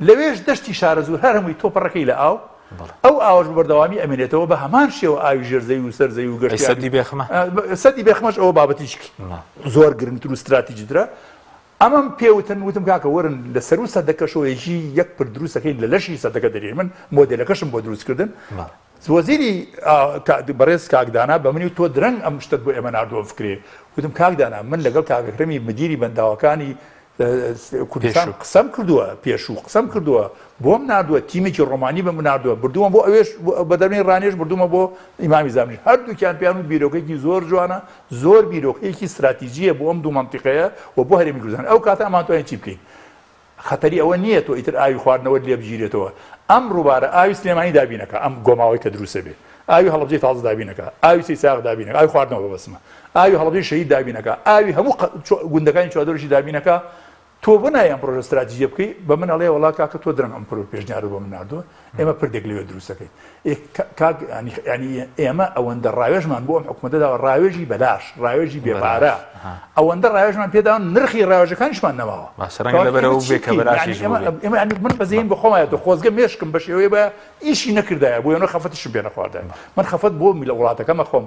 لەوێش دەشتی شارەزوور هەر هەمووی تۆپەڕەکەی لە ئاو ئەو ئاوەش بەردەوامی ئەمێنێتەوە بە هەمان شێوە ئاوی ژێرزەوی و سەرزەوی و گەشتی سەدی بێخمەش ئەوە بابەتیشکی زۆر گرنگتر و استراتیجیترە ئەمەم پێوتن وتم کاکە وەرن لە سەر و سەدەکەشەوەیەکی یەک پر دروستەکەین لە لەشی سەدەکە دەرێن من مۆدێلەکەشم بۆ دروستکردن وەزیری بەڕێز کاکدانا بە منی و تۆ درەنگ ئەم شتت بۆ ئێمە ناردووە فکرێ وتم کاکدانا من لەگەڵ کاکەکرەمی مدیری بەنداوەکانی کوردستان قسەم کردووە پێشوو قسەم کردووە بۆم نردووە تیمێکی ڕۆمانی بەم نردووە بردووە بۆ ئەوێش بە دەرمەی ڕانێش بردوومە بۆ ئیمامی زامنیش هەردووکیان پیان و بیرۆکێکی زۆر جوانە زۆر بیرۆکەیەکی استراتیژیە بۆ ئەم دوو مەنتیقەیە و بۆ هەرێمی کوردستان ئەو کاتە ئەمانتوانین چی بکەین خەتەری ئەوە نییە تۆ ئیتر ئاوی خواردنەوە لێ بگیرێتەوە ئەم ڕووبارە ئاوی سلێمانی دابینەکە ئەم گۆماوەی کە دروستە بێ ئاوی هەڵەبجەی تازە دابینەکە ئاوی سیساغ دابینەکە ئاوی خواردنەوە بەبەسمە ئاوی هەڵەبجەی شەهید دابینەکە ئاوی هەموو گوندەکانی چوادەڕشی دابینەکە تۆ بنای ئەم پرۆژە استراتیژیە بکەی بە من ئەڵێ وڵا کاکە تۆ درەنگ ئەم پێشنیار بۆ من نردووە ئێمە پردێک لەوێ دروستەکەین ینی ئێمە ئەوەندە ڕاوێژمان بۆ ئەم حکوومەتەدا ڕاوێژی بەلاش ڕاوێژی بێبارە ئەوەندە ڕاوێژمان پێداون نرخی ڕاوێژەکانیشمان نەماوە من بەزین بە خۆمایەوە خۆزگە مێشکم بە شێوەیە بە ئیشی نەکردایە بۆ ئێمە خەفەتشم پێ نەخواردایە من خەفەت بۆ میلە وڵاتەکەمە خۆم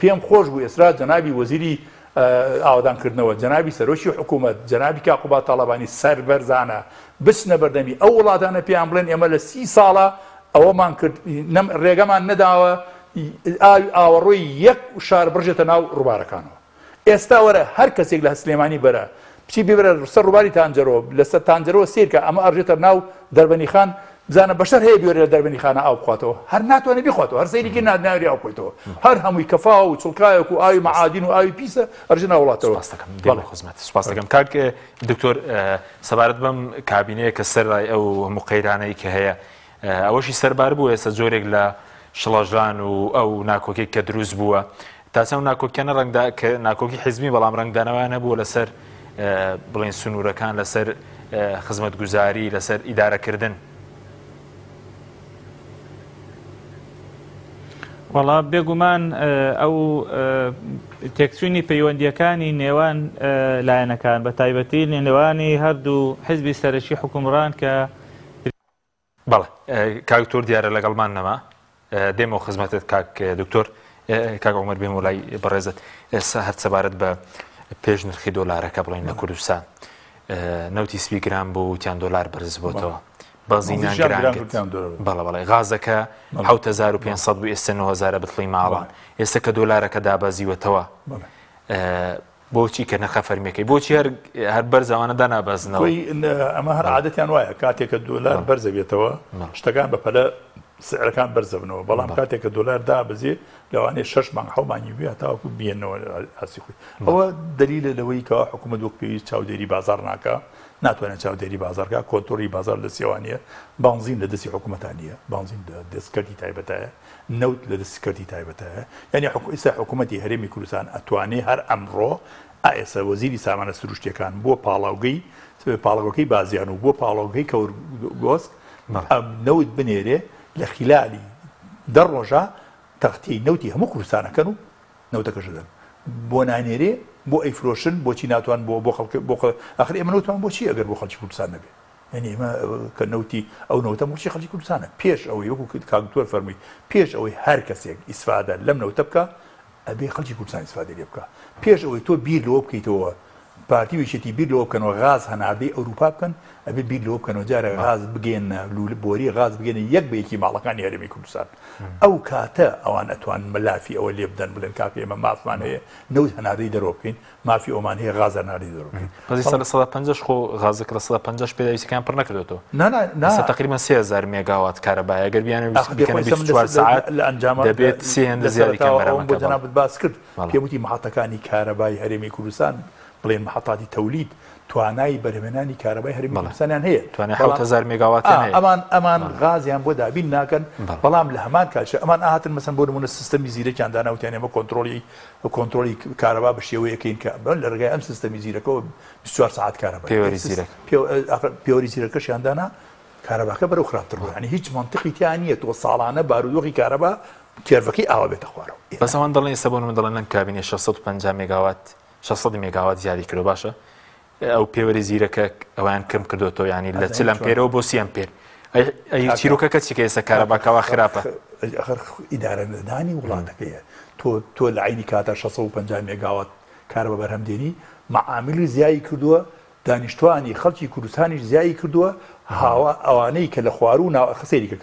پێم خۆش بوو ئێسرا جەنابی وەزیری ئاوادانکردنەوە جەنابی سەرۆکی حکوومەت جەنابی کاقوبات تاڵەبانی سەربەرزانە بچنە بەردەمی ئەو وڵاتانە پێیان بڵێن ئێمە لە 30 ساڵە ئەوەمان کرد ڕێگەمان نەداوە ئاوەڕۆی یەک شار بڕژێتە ناو ڕووبارەکانەوە ئێستا وەرە هەر کەسێک لە سلێمانی بەرە بچی ببرە سەر ڕووباری تانجەرەوە لەسەر تانجەرەوە سیرکە ئەمە ئەڕژێتە ناو دەربەنی خان بزانە بەشەر هەیە بێرە لە دەربەنی خانە ئاو بخواتەوە هەر ناتوانێت بیخواتەوە هەر سەیرێکی نادناوی ئاو بخۆیتەوە هەر هەمووی کەفا و چڵکایەک و ئاوی مەعادین و ئاوی پیسە ئەڕژێ ناو وڵاتەوە سپاس دەکەم کاک دکتۆر سەبارەت بەم کابینەیە کە سەرای ئەو هەموو قەیرانەی کە هەیە ئەوەشی سەربار بوو ئێستا جۆرێک لە شڵەژان و ئەو ناکۆکێک کە دروست بووە تاسە ئەو ناکۆکیانە ڕەنگدا کە ناکۆکی حیزبی بەڵام ڕەنگدانەوەیان نەبووە لەسەر بڵێن سنوورەکان لەسەر خزمەتگوزاری لەسەر ئیدارەکردن وەڵا بێگومان ئەو تێکچوونی پەیوەندیەکانی نێوان لایەنەکان بە تایبەتی نێوانی هەردوو حیزبی سەرەکی حکومڕان کە بەڵێ کاکتۆر دیارە لەگەڵمان نەما دێمەوە خزمەتت کاک دکتۆر کاک عومەر بێم وڵای بەڕێزت ئێستا هەر سەبارەت بە پێش نرخی دۆلارەکە بڵێن لە کوردستان نەوتی سپی گران بوو وتیان دۆلار بەرز بۆتەوە بەزینان گران کرد بەڵێ بەڵێ غازەکە 7500 بوو ئێستا 9000 بتڵی ماڵان ئێستا کە دۆلارەکە دابەزیوەتەوە بۆچی کە نەخە فەرمیەکەی بۆچی هەر بەرزەوانە دانابەزنەوە ئەمە هەر عادەتیان وایە کاتێک کە دۆلار بەرزە بێتەوە شتەکان بەپەلە سعرەکان بەرزەبنەوە بەڵام کاتێک کە دۆلار دابەزێ لەوانەیە 6 مانگ 7 مانگی بێ تاوەکو بێنەوە هەسی خۆی ئەوە دلیلە لەوەی کە حکوومەت وەک پێویست چاودێری بازار ناکە ناتوانێت چاودێری بازارکە کۆنتۆری بازار لە سێوانیە بانزین لە دەستی حکوومەتانیە بانزین دەستکردی تایبەتایە نەوت لە دەستکردی تایبەتایە یعنی ئێستا حکوومەتی هەرێمی کوردستان ئەتوانێت هەر ئەمڕۆ ئێستا وەزیری سامانە سروشتیەکان بۆ پاڵاوگەی بازیان و بۆ پاڵاوگەی کەورگۆسک نەوت بنێرێ لە خلالی دە ڕۆژە تەختی نەوتی هەموو کوردستانەکەن و نەوتەکەش دەن بۆ نانێرێ بۆ ئەیفرۆشن بۆچی ناتوان بۆ خەڵک بۆ ئاخر ئێمە نەوتمان بۆچی ئەگەر بۆ خەڵکی کوردستان نەبێ یعنی ئێمە کە نەوتی ئەو نەوتە بۆچی خەڵکی کوردستانە پێش ئەوەی وەکو کاکتۆر فەرمووی پێش ئەوەی هەر کەسێک ئیسفادە لەم نەوتە بکە ئەبێ خەڵکی کوردستان ئیسفادە لێ بکە پێش ئەوەی تۆ بیر لەوە بکەیتەوە پارتی ویشێتی بیر لەوە بکەنەوە غاز هەناردەی ئەوروپا بکەن ئەبێ بیر لەوە بکەنەوە جارە غاز بگێنە بۆری غاز بگێنە یەک بە یەکی ماڵەکانی هەرێمی کوردستان ئەو کاتە ئەوان ئەتوان مەلافی ئەوە لێ بدەن بڵێن کاکە ئێمە مافمان هەیە نەوت هەناردەی دەرەوە بکەین مافی ئەومان هەیە غاز هەناردەی دەرەوە بکەین بەزی 150 خۆ غازێک لە 150 پێداویستەکان پڕ نەکردێتەوە تقریبا 3000 مێگاوات کارەبای ئەگەر بیانە 24 ساعت لە ئەنجامات دەبێت 30 زیادەکەم بۆ جەنابەت باس کرد پێوتی مەحەتەکانی کارەبای هەرێمی کوردستان بڵێن مەحەتاتی تەولید توانای بەرهێنانی کارەبای هەرێمی کوردستانیان هەیە توانای 7000 مێگاواتیان هەیە ئەمان غازیان بۆ دابین ناکەن بەڵام لە هەمان کاتش ئەمان ئاهاتن مەسەن بۆ نمونە سیستەمی زیرەکیان داناوتیان ئێمە کۆنتڕۆلی کارەبا بە شێوەیەکەین کە لە ڕێگای ئەم سیستەمی زیرەکەەوە 24 ساعت کارەبا پێوەری زیرەکەشیان دانا کارەباکە بەرەو خراپتر بوو ینی هیچ منطقی تیان نییە تۆ ساڵانە بارودۆخی کارەبا کێرفەکەی ئاوا بێتە خوارەوە بەس ئەوان دەڵێن ئێستا بۆ من دەڵێن کابینێ 650 مێگاوات 600 مێگاوات زیادی کردو باشە ئەو پێوەری زیرەکە ئەویان کەم کردوەوە ینی لە 40 ئەمپێرەوە بۆ 30 ئەمپێر ئەی چیرۆکەکە چیکە ئێستا کارەباکەوا خراپە ئیدارەدانی وڵاتەکەیە تۆ لە عینی کاتە 650 مێگاوات کارە بە بەرهەمدێنی معاملی زیایی کردووە دانیشتوانی خەڵکی کوردستانیش زیایی کردووە ئەوانەی کە لە خوارو خسێری کە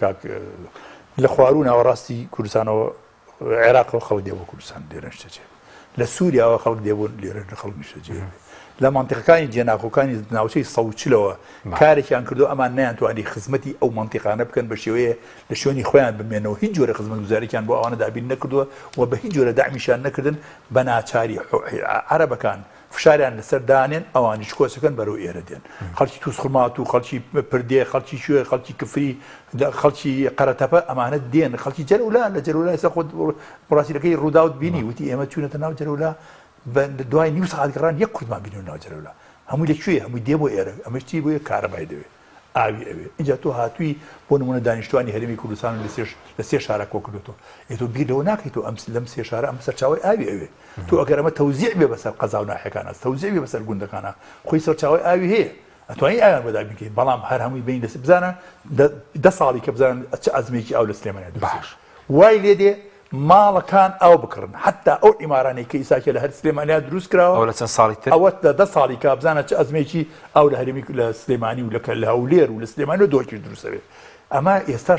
لە خوارو ناوەڕاستی کوردستانەوە عێراقەوە خەڵک دێ بۆ کوردستان لێرە شتێ لە سووریاوە خەڵک دێبوون لێرە خەڵک نیشتەجێ لە منتیقەکانی جێناکۆکانی ناوچەی 140ەوە کارێکیان کردو ئەمان نەیانتوانی خزمەتی ئەو منتیقانە بکەن بە شێوەیە لە شوێنی خۆیان بمێنەوە هیچ جۆرە خزمەت گوزاریان بۆ ئەوانە دابین نەکردووە و بە هیچ جۆرە دامیشان نەکردن بە ناچاری عەرەبەکان فشاریان لەسەر دانێن ئەوانیش کۆچەکەن بەرەو ئێرە دێن خەڵکی تووسخڵمات و خەڵکی پردێ خەڵکی شوێ خەڵکی کفری خەڵکی قەرەتەپە ئەمانە دێن خەڵکی جەرەولا لە جەرەولا ئێستا خۆت ڕاستیەکەی ڕووداوت بینی وتی ئێمە چوونەتە ناو جەرەولا دوای نیو ساعت گەڕان یەک کوردمان بینی ناو جەرەولا هەمووی لەکوێ هەمووی دێ بۆ ئێرە ئەمەشتی بۆیە کارەبای دەوێت ئاوی ئەوێ اینجا تۆ هاتووی بۆ نمونە دانیشتوانی هەرێمی کوردستان لە سێ شارە کۆ کردوتەوە ئێ تۆ بیر لەوە ناکەیت تۆ لەم سێ شارە ئەم سەرچاوی ئاوی ئەوێ تۆ ئەگەر ئەمە تەوزیع بێ بەسەر قەزا و ناحیەکانە تەوزیع بێ بەسەر گوندەکانە خۆی سەرچاوی ئاوی هەیە ئەتوانی ئاویان بەدابین بکەین بەڵام هەر هەمووی بین دەست بزانە دە ساڵی کە بزانن چ ئەزمێکی ئاو لە سلێمانیا باش وای لێ دێ ماڵەکان ئەو بکڕن حتا ئەو ئیمارانەی کە ئیساکە لە هەر سلێمانیا دروست کراوە ئەو لە چەند ساڵی تر ئەوە دە ساڵی کە بزانە چ ئەزمێکی ئەو لە هەرێمی لە سلێمانی و لە هەولێر و لە سلێمانی و دۆکی دروستە بێت ئەمە ئێستا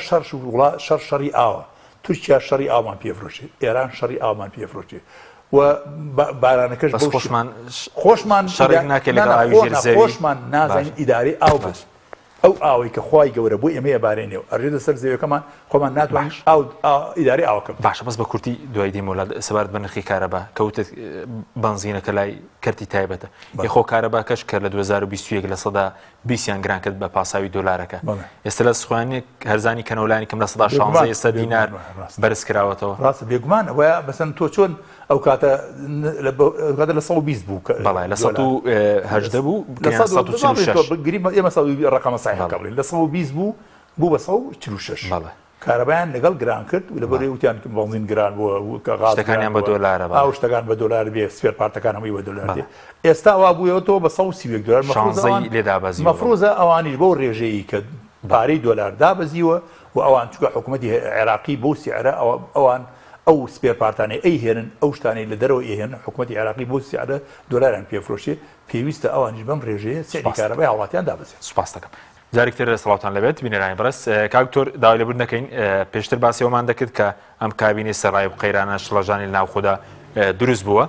شەڕی ئاوە تورکیا شەڕی ئاومان پێفرۆشێ ئێران شەڕی ئاومان پێفرۆشێ و بارانەکەش خۆشمان نازانین ئیدارەی ئاو بەس ئەو ئاوی کە خوای گەورە بۆ ئێمە بارێنێ و ئەڕێدە سەر زەویەکەمان خۆمان ناتوانین ئیدارەی ئاوەکە باشە بەس بە کورتی دوای دێم وڵات سەبارەت بە نرخی کارەبا کەوتت بنزینەکە لای کەرتی تایبەتە یەخۆ کارەباکەش کە لە 2021 لە سەدا 20یان گران کرد بە پاساوی دۆلارەکە ئێستا لە سوخوانی هەرزانی کەنەولانی کەم لە سەدا 16 ئێستا دینار بەرز کراوەتەوە ڕاستە بێگومان ئەوەیە بەسەن تۆ چۆن ئەو کاتە لە 120 بوو بەڵێ لە 110 بوو گریب ئێمە ڕقەمە ساحەکە بڵێن لە 120 بوو بە 146 کارەبایان لەگەڵ گران کرد و لەبەر وتیان بەنزین گران بووە شتەکانیان بە دۆلارە شتەکان بە دۆلار بێ سپێر پارتەکان هەمووی بە دۆلار دێ ئێستا وا بوویەوە بە 130 دلار مەفروزە ئەوانیش بەو ڕێژەیە کە پارەی دۆلار دابەزیوە و ئەوان چووکە حکوومەتی عێراقی بۆ سیعرە ئەوان ئەو سپێر پارتانەی ئەیهێنن ئەو شتانەی لە دەرەوە ئێهێن حکوومەتی عێراقی بۆ سیعرە دۆلاریان پێفرۆشێ پێویستە ئەوانیش بەم ڕێژەیە سێری کارەبای هاوڵاتیان دابەزێت. سوپاس دەکەم. جارێکتر سڵاوتان لەبێت بینەرانی بەڕست کاکتۆر داوای لەبوور نەکەین پێشتر باسی ئەومان دەکرد کە ئەم کابینی سەرڕای قەیرانە شڵەژانی ناوخۆدا دروست بووە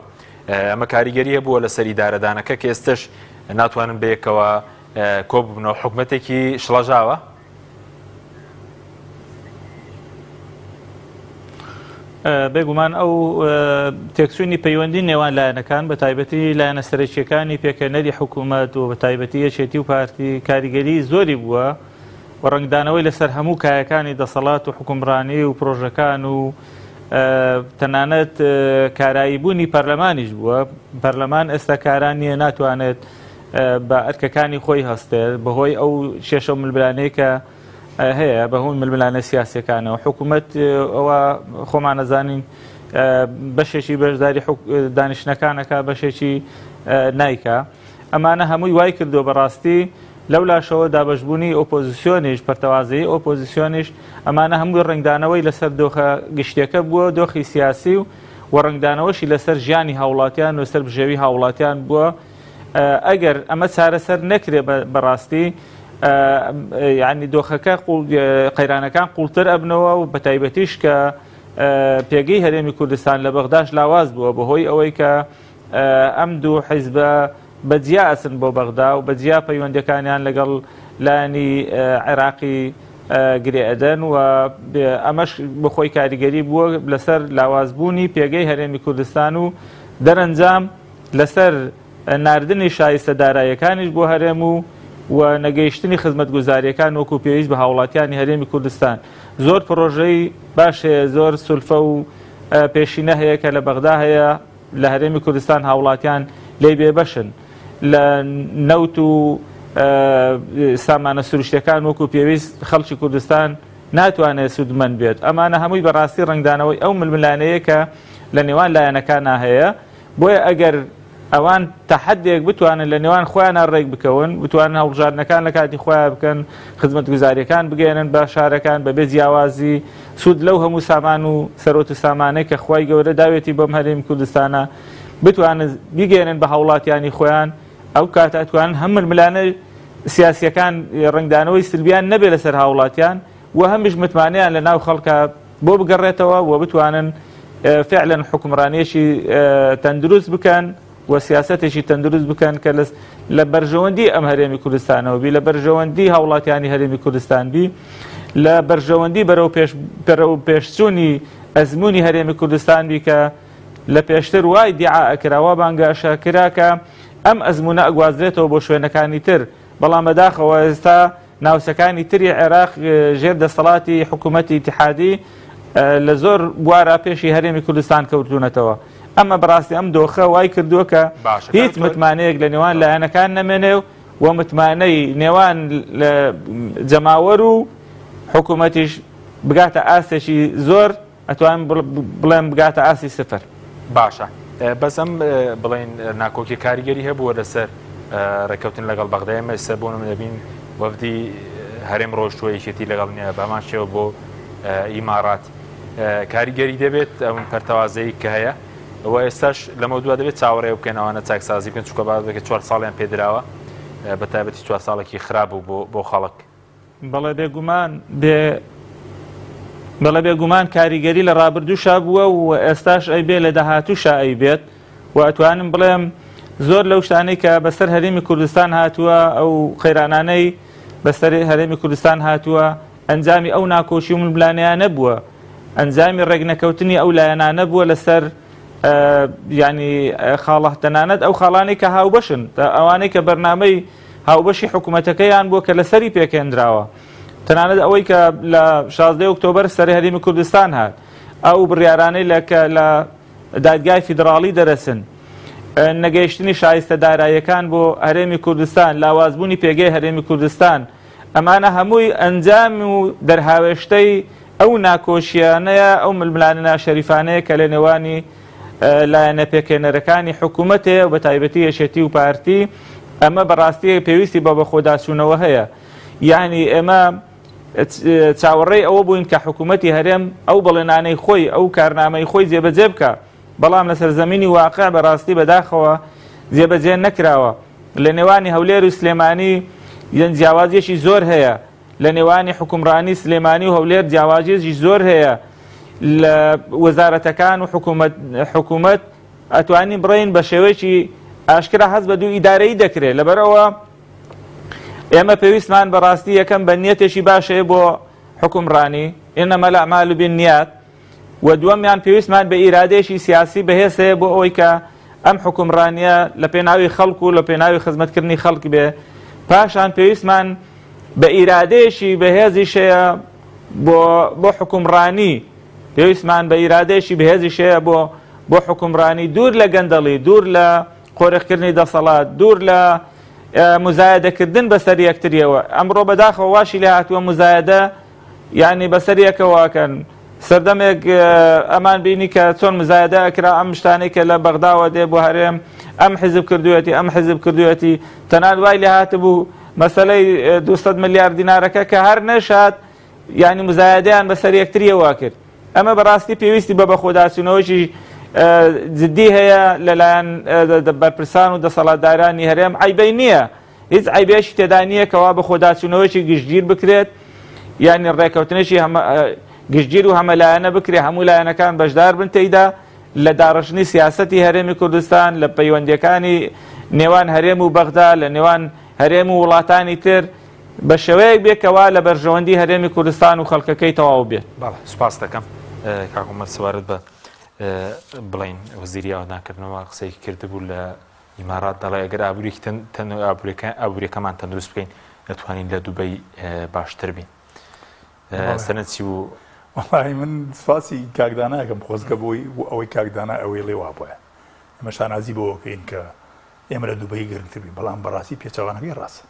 ئەمە کاریگەریە بووە لەسەر ئیدارەدانەکە کە ئێستش ناتوانن بەیەکەوە کۆ ببنەوە حکوومەتێکی شڵەژاوە. بێگومان ئەو تێکسوونی پەیوەندی نێوان لایەنەکان بە تایبەتی لایەنە سەرەکیەکانی پێکەنەری حکوومەت و بە تایبەتی یەکێتی و پارتی کاریگەری زۆری بووە و ڕنگدانەوەی لەسەر هەموو کایەکانی دەسەڵات و حکومڕانی و پرۆژەکان و تەنانەت کاراییبوونی پەرلەمانیش بووە. پەرلەمان ئێستا کاران نییە ناتوانێت بە ئەرکەکانی خۆی هەستێت بەهۆی ئەو شێشە ململانەیە کە هەیە بەهۆی ململانە سیاسەکانەوە. حکوومەت ئەوە خۆمان نەزانین بەشێکی بەشداری دانیشتەکانەکە بەشێکی نایکە. ئەمانە هەمووی وای کردو بەڕاستی لەو لاشەوە دابەشبوونی ئۆپۆزیسیۆنیش پەرتەوازەیی ئۆپۆزیسیۆنیش ئەمانە هەمووی ڕنگدانەوەی لەسەر دۆخە گشتیەکە بووە دۆخی سیاسی و ڕنگدانەوەشی لەسەر ژیانی هاوڵاتیان و سەر بژێوی هاوڵاتیان بووە. ئەگەر ئەمە چارەسەر نەکرێ بەڕاستی یعنی دۆخەکە قەیرانەکان قوڵتر ئەبنەوە و بە تایبەتیش کە پێگەی هەرێمی کوردستان لە بەغداش لاواز بووە بەهۆی ئەوەی کە ئەم دوو حیزبە بەجیا ئەچن بۆ بەغدا و بەجیا پەیوەندەکانیان لەگەڵ لایەنی عێراقی گرێئەدەن و ئەمەش بەخۆی کاریگەری بووە لەسەر لاوازبوونی پێگەی هەرێمی کوردستان و دەرەنجام لەسەر ناردنی شایستە داراییەکانیش بۆ هەرێم و نەگەیشتنی خزمەتگوزاریەکان وەکو پێویست بە هاوڵاتیانی هەرێمی کوردستان. زۆر پرۆژەی باشەیە زۆر سولفە و پێشینە هەیە کە لە بەغدا هەیە لە هەرێمی کوردستان هاوڵاتیان لێ بێبەشن لە نەوت و سامانە سروشتەکان وەکو پێویست خەڵکی کوردستان ناتوانێت سوودمەند بێت. ئەمانە هەمووی بەڕاستی ڕنگدانەوەی ئەو ململانەیە کە لە نێوان لایەنەکانە هەیە. بۆیە ئەگەر ئەوان تەحەدێک بتوانن لە نێوان خۆیان ڕێک بکەون بتوانن هەڵبژاردنەکان لە کاتی خۆیان بکەن خزمەتگوزاریەکان بگەێنن بە شارەکان بەبێ جیاوازی سوود لەو هەموو سامان و سەرۆت و سامانەی کە خوای گەورە داوێتی بەم هەرێمی کوردستانە بتوانن بیگەێنن بە هاوڵاتیانی خۆیان ئەو کاتە ئەتوانن هەم ململانە سیاسیەکان ڕنگدانەوەی سلبیان نەبێت لەسەر هاوڵاتیان و هەمیش متمانیان لە ناو خەڵکە بۆ بگەڕێتەوە و بتوانن فعلا حکومڕانیەشی تەندروست بکەن و سیاستێکی تەندروست بکەن کە لە بەرژەوەندی ئەم هەرێمی کوردستانەوە بی لە بەرژەوەندی هاوڵاتیانی هەرێمی کوردستان بی لە بەرژەوەندی بەرەو پێشچوونی ئەزمموی هەرێمی کوردستان بی کە لە پێشتر وای دیعا ئەکراوە بانگاشە کرا کە ئەم ئەزممونە ئەگوازرێتەوە بۆ شوێنەکانی تر بەڵام بەداخەوە ئێستا ناوچەکانی تری عێراق ژێر دەسەڵاتی حکوومەتی ئیتیحادی لە زۆر بوارە پێشی هەرێمی کوردستان کەوتونەتەوە. ئەمە بەڕاستی ئەم دۆخە وای کردووە کە هیچ متمانەیەک لە نێوان لایەنەکان نەمێنێ و متمانەی نێوان جەماوەر و حکوومەتیش بگاتە ئاستێکی زۆر ئەتوان بڵێم بگاتە ئاسی سفر. باشە بەس ئەم بڵێن ناکۆکی کاریگەری هەبووە لەسەر ڕێکەوتن لەگەڵ بەغدای مەسە بۆ نەبین وەفدی هەرێم ڕۆژتوەیەکێتی لەگەڵ نییە بەمان شێوە بۆ ئیمارات کاریگەری دەبێت ئەم پەرتەوازەیە کە هەیە و ئێستاش لەمە دووە دەبێت چاوەڕێ بکەنەوەنە چاکسازی بکەن چکە بەڵێ 4 ساڵیان پێدراوە بە تایبەتی 4 ساڵێکی خراپ بوو بۆ خەڵک. بەڵێ بێگومان کاریگەری لە ڕابردووشا بووە و ئێستاش ئەیبێ لە داهاتووشا ئەیبێت و ئەتوانم بڵێم زۆر لەو شتانەی کە بەسەر هەرێمی کوردستان هاتووە ئەو قەیرانانەی بەسەر هەرێمی کوردستان هاتووە ئەنجامی ئەو ناکۆشی و ململانەیان نەبووە ئەنجامی ڕێگنەکەوتنی ئەو لایەنانە بووە لەسەر ینی خاڵە تەنانەت ئەو خاڵانەی کە هاوبەشن ئەوانەی کە بەرنامەی هاوبەشی حکوومەتەکەیان بووە کە لەسەری پێکێنراوە تەنانەت ئەوەی کە لە 16 ئۆکتۆبەر سەر هەرێمی کوردستان هات ئەو بڕیارانەی لە دادگای فیدراڵی دەرەچن نەگەیشتنی شایستە داراییەکان بۆ هەرێمی کوردستان لاوازبوونی پێگەی هەرێمی کوردستان ئەمانە هەمووی ئەنجام و دەرهاوێشتەی ئەو ناکۆشیانەیە ئەو ململانە شەریفانەیە کە لە نێوانی لایەنە پێکێنەرەکانی حکوومەتێ و بە تایبەتی یەشێتی و پارتی ئەمە بەڕاستی پێویستی بە بەخۆداچوونەوە هەیە. یعنی ئێمە چاوەڕێی ئەوە بووین کە حکوومەتی هەرێم ئەو بەڵێنانەی خۆی ئەو کارنامەی خۆی جێبەجێ بکە، بەڵام لەسەر زەمینی واقع بەڕاستی بەداخەوە جێبەجێ نەکراوە. لە نێوانی هەولێر و سلێمانی یەن جیاوازیەشی زۆر هەیە، لە نێوانی حکومڕانی سلێمانی و هەولێر جیاوازیەشی زۆر هەیە. لە وەزارەتەکان و حکوومەت ئەتوانین بڕێین بە شێوەیەکی ئاشکرا هەست بە دوو ئیدارەیی دەکرێت. لەبەرەوە ئێمە پێویستمان بەڕاستی یەکەم بە نیەتێکی باشەیە بۆ حکومڕانی، ئینەمە الأعمال بالنیات، و دووەمیان پێویستمان بە ئیرادێکی سیاسی بەهێزەیە بۆ ئەوەی کە ئەم حکومڕانیە لە پێناوی خەڵک و لە پێناوی خزمەتکردنی خەڵک بێ. پاشان پێویستمان بە ئیرادێشی بەهێزیشەیە بۆ حکومڕانی، پێویستمان بە ئیرادێشی بەهێزیشەیە بۆ حکومڕانی دوور لە گەندەڵی، دوور لە قۆرەخکردنی دەسەڵات، دوور لە مزایدەکردن بەسەر یەکتریەوە. ئەمڕۆ بەداخەوە واشی لە هاتووە مزایدە یعنی بەسەر یەکەوەکەن. سەردەمێک ئەمان بینی کە چۆن مزایدە ئەکرا ئەم شتانەی کە لە بەغداوە دێ بۆ هەرێم، ئەم حیزب کردوێتی ئەم حیزب کردوێتی، تەنانەت وای لێ هاتبوو مەسەلەی 200 ملیار دینارەکە کە هەر نەشات یعنی مزایدەیان بەسەر یەکتریەوە کرد. ئەمە بەڕاستی پێویستی بە بەخۆداچوونەوەشی جدی هەیە لەلایەن بەرپرسان و دەسەڵاتدارانی هەرێم. عیبەی نییە، هیچ عیبێشی تێدا نییە کەوا بەخۆداچوونەوەشی گشتگیر بکرێت، یعنی ڕێکەوتنێکی گشتگیر و هەمەلایەنە بکرێ، هەموو لایەنەکان بەشدار بن تێیدا لە داڕشتنی سیاسەتی هەرێمی کوردستان، لە پەیوەندیەکانی نێوان هەرێم و بەغدا، لە نێوان هەرێم و وڵاتانی تر، بە شێوەیەک بێکەوە لە بەرژەوەندی هەرێمی کوردستان و خەڵکەکەی تەواو بێت. سوپاس دەکەم کاکومەت سوارت بە بڵین وەزیری ئاوادانکردنەوە قسەیەکی کردبوو لە ئیمارات، دەڵێ ئەگەر ئابوووریەکەمان تەندروست بکەین دەتوانین لە دووبەی باشتر بین. سەنەتی و وڵی من سپاسی کاکداناکەم خۆزگە بۆی ئەوەی کاکدانا ئەوەی لێ وا بۆیە ئێمە شانازی بۆکەین کە ئێمە لە دووبەی گرنگتربی، بەڵام بەڕاستی پێچەوانەکەی ڕاستە.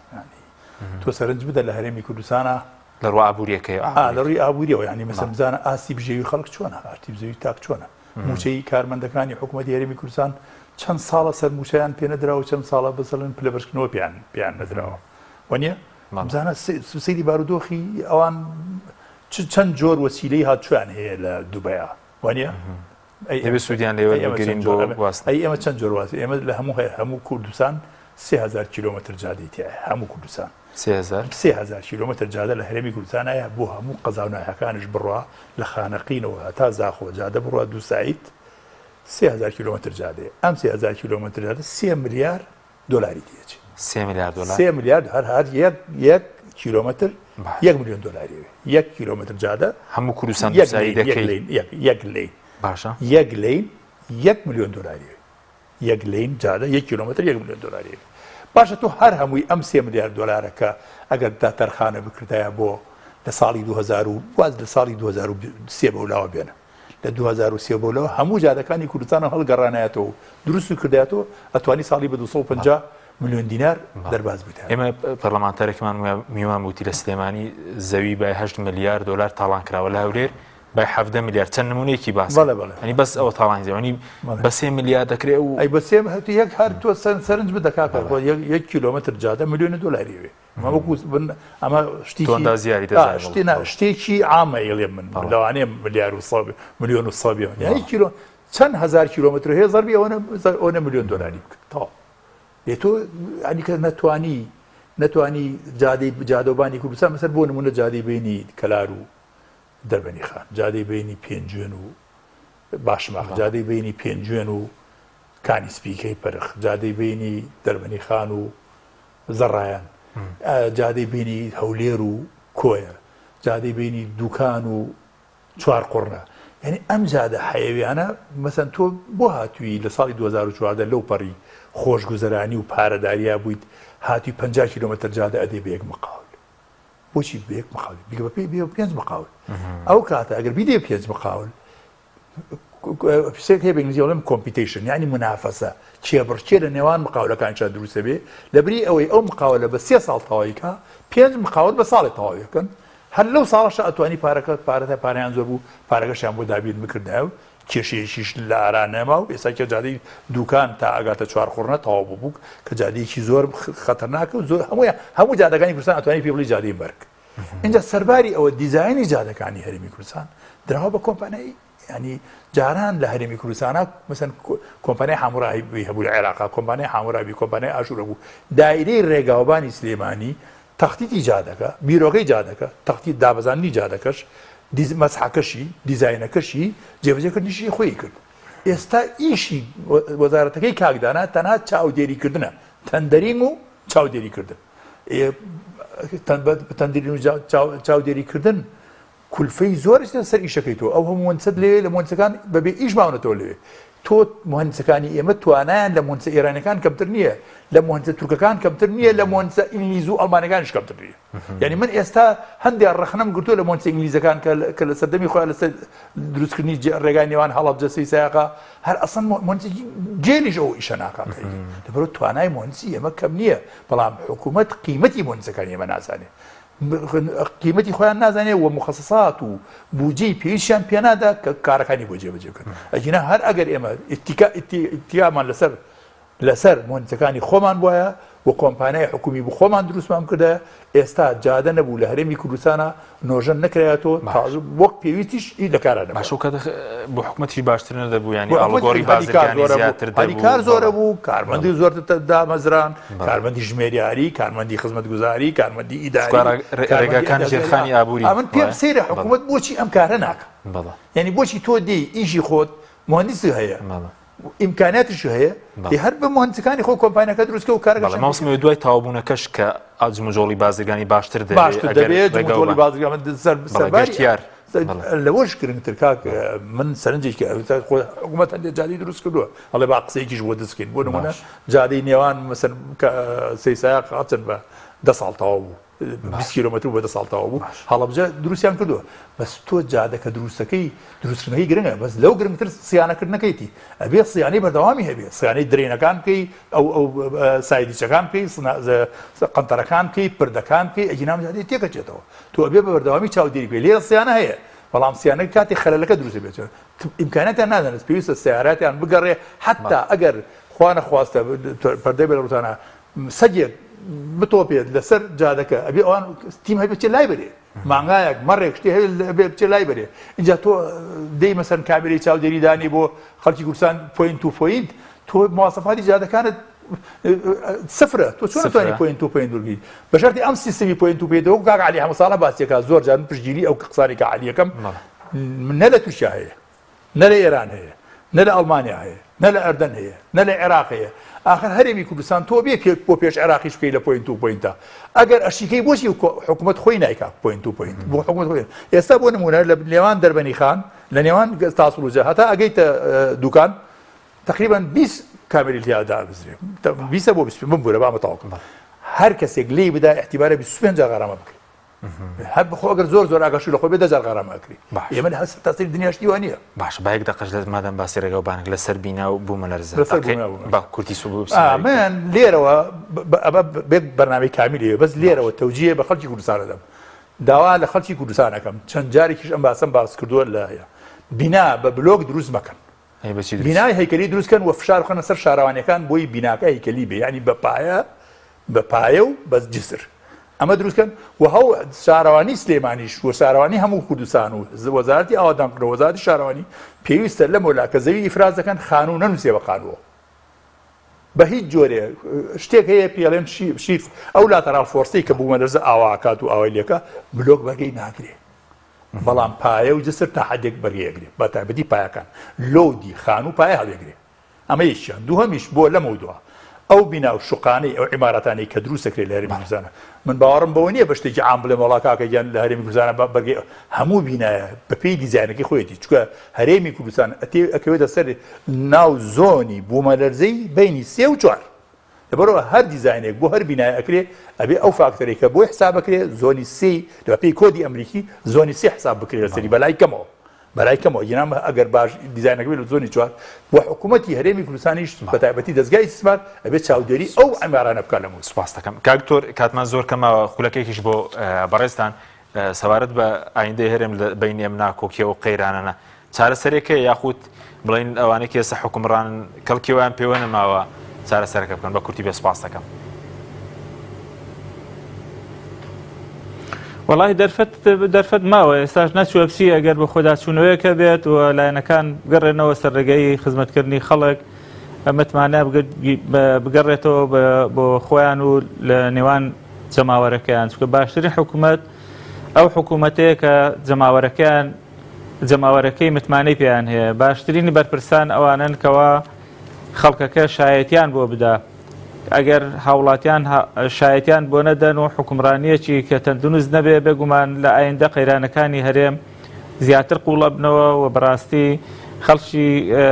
تۆ سەرنج بدە لە هەرێمی کوردستانە لە ڕووی ئابووریەکەی لە ڕووی ئابووریەوە، ینی مەسەڵەن بزانە ئاستی بژێوی خەڵک چۆنە، ئاستی بژێوی تاک چۆنە، موچەی کارمەندەکانی حکوومەتی هەرێمی کوردستان چەند ساڵە سەر موچەیان پێ نەدراوە، چەند ساڵە بەسەڵەن پلەبەرشکردنەوە پیان نەدراوە، وەنیە بزانە سەیری بارودۆخی ئەوان چەند جۆر وەسیلەی هاتوویان هەیە لە دووبەیە، وانە ئێمە سوودیان لێوەگرین بۆ واستن. ئەمە چەند جۆر واسی ئێمە لە هەموو کوردستان 3000 کیلۆمەتر جادەی تایە، هەموو کوردستان 3000 کیلۆمەتر جادە لە هەرێمی کوردستانایە، بۆ هەموو قەزاوناهەکانش بڕوا لە خانەقینەوە هەتا زاخۆ جادە بڕوا دوو ساعیت 3000 کیلۆمەتر جادەیە. ئەم 3000 کیلۆمەتر جادە 3 ملیار دۆلاری دێچێت. 3 ملیار دۆلار، 3 ملیار هەر یەک کیلۆمەتر 1 ملیۆن دۆلاری، 1 کیلۆمەتر جادە هەموو کوردستان دووسایی دەکەین. یەک لین باشە، یەک لین 1 ملیۆن دۆلاری، یەک لین جادە 1 کیلۆمەتر 1 ملیۆن دۆلاری. باشە تۆ هەر هەمووی ئەم 3 ملیار دۆلارەکە ئەگەر داتەرخانە بکردایە بۆ لە ساڵی 2000 واز لە ساڵی 2003 بەولاوە بێنە، لە 2003 بۆلەوە هەموو جادەکانی کوردستانە هەڵگەڕانایەتەوە دروست و کردایەتەوە، ئەتوانی ساڵی بە 250 ملیۆن دینار دەرباز بێت. ئێمە پەرلەمانتەرێکمان میوان وتی لە سلێمانی زەوی بە 8 ملیار دۆلار تاڵان کراوە، لە هەولێر بە 17 ملیار، چەند نمونەیەکی باس ئەنی بەس ئەوە تاڵان زێوانی بە 3 ملیار دەکرێت و ئەی بە 3 هەتی یەک هەر تۆ سەرنج بدەکات 1 کیلۆمەتر جادە ملیۆنە دۆلاریوێ. ئەمە شتێکی عامە ئێڵێ من لەوانەیە ملیار و ملیۆن و سابیەوە کیلۆ چەند هزار کیلۆمتر هەیە زەربی ئەوە ملیۆن دۆلاری بکە تا تۆ ئەنیکە نەتوانی جادەوبانی کوردستان مەسەر بۆ نمونە جادەی بینی کەلار و دەربەنی خان، جادەی بینی پێنجوێن و باشماق، جادەی بینی پێنجوێن و کانی سپیکەی پەرخ، جادەی بینی دەربەنی خان و زەڕایان، جادەی بینی هەولێر و کۆیە، جادەی بینی دووکان و چوار قڕنە. یعنی ئەم جادە حەیەویانە مەسەن تۆ بۆ هاتووی لە ساڵی 2014 لەو پەڕی خۆشگوزەرانی و پارەداریا بوویت هاتووی 50 کیلۆمەتر جادە ئەدەی بە یەک مقاول. بۆچی بە یەک مقاول بێ 5 مقاول؟ ئەو کاتە ئەگەر بیدێ 5 مقاول پرسێک هەیە بە ئینگلیزی دەڵێن کۆمپیتیشن، یعنی منافەسە، چێبڕچێ لە نێوان مقاولەکانشان دروستە بێ، لەبری ئەوەی ئەو مقاولە بە 3 ساڵ تەواویکە 5 مقاول بە ساڵی تەواویەکەن، هەر لەو ساڵەشە ئەتوانی پارەیان زۆر بوو پارەکەشیان بۆ دابین بکردناو کێشەیەکیش لە ئاران نەما و ئێستا کە جادەی دوکان تا ئەگاتە چوارخۆڕنە تەواو بوو کە جادەیەکی زۆر خەتەرناکە و زۆر هەموو جادەکانی کوردستان ئەتوانی پێ بڵی جادەی بەرگ. اینجا سەرباری ئەوە دیزاینی جادەکانی هەرێمی کوردستان دراوە بە کۆمپانیای ینی جاران لە هەرێمی کوردستانە مەسەن کۆمپانیای هەموڕاهی هەبوو لە عێراقا کۆمپانیای هەموڕاوی کۆمپانیای ئاشوورە بوو دایرەی ڕێگاوبانی سلێمانی تەختیتی جادەکە بیرۆکەی جادەکە تەختی دابەزاننی جادەکەش مەسحەکەشی دیزاینەکەشی جێبەجێکردنیشی خۆی کرد. ئێستا ئیشی وەزارەتەکەی کاکدانا تەنها چاودێریکردنە تەندەرین و چاودێریکردن تەندەرین و چاودێریکردن کولفەی زۆرش سەر ئیشەکەی تۆ ئەو هەموو مهندسەت لێ لە مهندسەکان بەبێ ئیش ماونەتەوە لەوێ تۆ مهندسەکانی ئێمە توانایان لە مهندسە ئێرانەکان کەمتر نییە لە مهندسە تورکەکان کەمتر نییە لە مهندسە ئینگلیز و ئەڵمانەکانش کەمتر نییە. یعنی من ئێستا هەندێک ڕەخنەم گرتووە لە مهندسە ئینگلیزەکان کە لە سەردەمی خۆیان لەسەر دروستکردنی ڕێگای نێوان هەڵەبجە سەیسایەقا هەر ئەسڵ مهندسی جێلیش ئەوە ئیشە ناکات لەبەرەوە توانای مهندسی ئێمە کەم نییە بەڵام حکوومەت قیمەتی مهندسەکانی ئێمە نازانێت قیمەتی خۆیان نازانێت و مخصصات و بودجەی پێویستیان پێنادا کە کارەکانی بۆ جێبەجێکردن. ئەجینا هەر ئەگەر ئێمە ئیتیامان لەسەر مهندسەکانی خۆمان وایە و کۆمپانیای حکومی بۆ خۆمان دروستمان کردە ئێستا جادە نەبوو لە هەرێمی کوردستانە نۆژەن نەکرێتەوە وەک پێویستیش لە کارە باشەکە بۆ حکوومەتی باشتر نەدەبوو ینی ئاڵگۆڕی بازرگانی زیاتر دەبوو کار زۆرە بوو کارمەندی زۆر دامەزران کارمەندی ژمێریاری کارمەندی خزمەتگوزاری کارمەندی ئیداری ڕێگاکان ژێرخانی ئابووری من پێم سەیرە حکوومەت بۆچی ئەم کارە ناکە ینی بۆچی تۆ دێی ئیشی خۆت مهندسی هەیە ئیمکاناتیش هەیە هەر بە مهندسەکانی خۆ کۆمپانیەکە دروستکە و کارەکە ماوسمەوە دوای تاوابوونەکەش کە ئاجمەجۆڵی بازرگانی باشتر دەبێت سەربارتیار لەوەش گرنگتر کاک من سەرنجێکی حکوومەت هەندێک جادەی دروست کردووە هەڵێ با قسەیەکیش بۆ دەستکەین بۆ نمونە جادەی نێوان مەسەن سەیسایە قاچن بە 10 ساڵ تەواو بوو 20 کیلۆمەتر بە 10 ساڵ تەواو بوو هەڵەبجە دروستیان کردووە بەس تۆ جادەکە دروستەکەی دروستکردنەکەی گرنگە بەس لەو گرنگتر سیانەکردنەکەیتی ئەبێ سیانەی بەردەوامی هەبێ سیانەی درێنەکان بکەی ئەو سایدیچەکان بکەی قەنتەرەکان بکەی پردەکان بکەی ئەجینام جادەی تێکەچێتەوە تۆ ئەبێ بە بەردەوامی چاودێری بکەی لێرە سیانە هەیە بەڵام سیانەی کاتی خەلەلەکە دروست بێت ئیمکاناتیان نادەنێت پێویستە سیاراتیان بگەڕێ حتا ئەگەر خوا نەخواستە پەردەی بە لە ڕوتانە سەدێک بتۆپێت لەسەر جادەکە ئەبێ ئەوان تیم هەبێت بچێت لای بەرێ مانگایەک مەڕێک شتێ هەبێت بچێت لای بەرێ اینجا تۆ دەی مەسەن کامێرەی چاودێری دانی بۆ خەڵکی کوردستان پۆینت تو پۆینت تۆ مواصفاتی جادەکانت سفرە تۆ چۆن ناتوانانی پۆینت تو پۆینت وەرگری بە شەرتی ئەم سیستەمی پۆینت تو پۆینتەوە کاک عەلی هەموو ساڵە باسیەکە زۆر جار پشتگیری ئەو قسانی کە عەلیەکەم نە لە تووشیا هەیە نە لە ئێران هەیە نە لە ئەڵمانیا هەیە نە لە ئەردەن هەیە نە لە عێراق هەیە آخر هەرێمی کوردستان تۆ بێ بۆ پێش عێراقیش بکەی لە پۆینت تو پۆینتە ئەگەر ئەشیکەی بۆچی حکوومەت خۆی نایکا پۆینت تو پۆینت بۆ حکوومەت خۆی ئێستا بۆ نمونە لە نێوان دەربەنی خان لە نێوان تاسڵوجە هەتا ئەگەیتە دوکان تقریبا 20 کامێرەی تیادا بزرێ 20 بۆ 20 بمبورە بامە تاوکم هەر کەسێک لێی بدا احتیبارە 25 غەرامە بکرێت هەر بخۆ ئەگەر زۆر ئاگەشی لە خۆی بێ 10 غەرامە ئەکری ئێمە هەست تاسیری دنیاشتی وانە باش با یەک دقەش لە مادەم باسی ڕێگەوبانێک لەسەر بینا و بوومە لەرزە با کورتی سوبوو من لێرەوە بێت بەرنامەی کامیلێ بەس لێرەوە تەوجیه بە خەڵکی کوردستان دەم داوا لە خەڵکی کوردستان ئەەکەم چەند جارێکیش ئەم باسم باس کردووە لە بینا بە بلۆک دروست مەکەن بینای هەیکەلی دروستکەن و فشار بخەنە سەر شارەوانیەکان بۆی بیناکە هەیکەلی بێ ینی بە پایە و بە جسر ئەمە دروستکەن و هەو شارەوانی سلێمانیش و شارەوانی هەموو کوردستان و وەزارەتی ئاوادانکردن و وەزارەتی شارەوانی پێویستە لەم وڵاتە زەوی ئیفراز دەکەن خانوو نەنووسێ بە قانووە بە هیچ جۆرێ شتێک هەیە پێڵێن شیف ئەو لاتەرال فۆرسەی کە بوومە لەرزە ئاواکات و ئاوایلەکە بلۆک بەرگەی ناگرێ بەڵام پایە و جسر تا حدێک بەرگەیەگرێ بە تایبەتی پایەکان لۆدی خانوو پایە هەڵێگرێ ئەمە یەکیان دووهەمیش بۆ لەمە دووە ئەو بینا و شوقانەی ئەو عیمارەتانەی کە دروستەکرێت لە هەرێمی کوردستانە من باوەڕم بەوە نییە بە شتێکی عام بڵێم وڵا کاکەگیان لە هەرێمی کوردستانە بەرگێ هەموو بینایە بەپێی دیزاینەکەی خۆیەتی چونکە هەرێمی کوردستان ئەکەوێتە سەر ناو زۆنی بوومەلەرزەی بینی 3 و 4 لەبەرەوە هەر دیزاینێک بۆ هەر بینایە ئەکرێ ئەبێ ئەو فاکتەرێکە بۆی حساب بکرێ زۆنی 3 لە پێی کۆدی ئەمریکی زۆنی 3 حساب بکرێت لەسەری بەلای کەمەوە ینام ئەگەر باش دیزاینەکە بێت لە زۆنی 4 بۆ حکوومەتی هەرێمی کوردستانیش بە تایبەتی دەستگای استثمار ئەبێت چاودێری ئەو ئەمارانە بکات لەمەوە سوپاس دەکەم کاکتۆر کاتمان زۆر کەمەوە خولەکێکیش بۆ بەڕێستان سەبارەت بە ئایندەی هەرێم لە بینی ئەم ناکۆکیەوە قەیرانانە چارەسەرێکە یاخود بڵین ئەوانەی کە ئێستا حکومڕان کەڵکیوان پێوە نەماوە چارەسەرەکە بکەن بە کورتی بێ سوپاس دەکەم. وەڵی دەرفەت ماوە ئێستاش نەچوە بچی ئەگەر بە خۆداچوونەوەیەکە بێت و لایەنەکان بگەڕێنەوە سەر ڕێگەی خزمەتکردنی خەڵک ئەمەتمانە بگەڕێتەوە بۆ خۆیان و لە نێوان جەماوەرەکەیان چکە باشترین حکوومەت ئەو حکوومەتەیە کە جەماوەرەکەی متمانەی پێیان هەیە. باشترینی بەرپرسان ئەوانن کەوا خەڵکەکە شایەتیان بۆ بدا. ئەگەر هاوڵاتیان شایەتیان بۆ نەدەن و حکومڕانیەکی کە تەندروست نەبێ بێگومان لە ئایندە قەیرانەکانی هەرێم زیاتر قوڵە بنەوە و بەڕاستی خەڵکی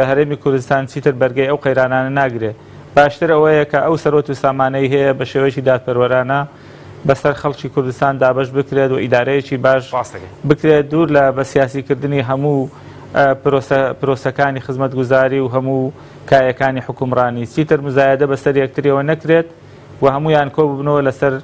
هەرێمی کوردستان چیتر بەرگەی ئەو قەیرانانە ناگرێ. باشتر ئەوەیە کە ئەو سەرۆت و سامانەی هەیە بە شێوەیەکی دادپەروەرانە بەسەر خەڵکی کوردستان دابەش بکرێت و ئیدارەیەکی باش بکرێت دوور لە بە سیاسیکردنی هەموو پرۆسەکانی خزمەتگوزاری و هەموو کایەکانی حکومڕانی چیتر مزایەدە بەسەر یەکتریەوە نەکرێت و هەمویان کۆ ببنەوە لەسەر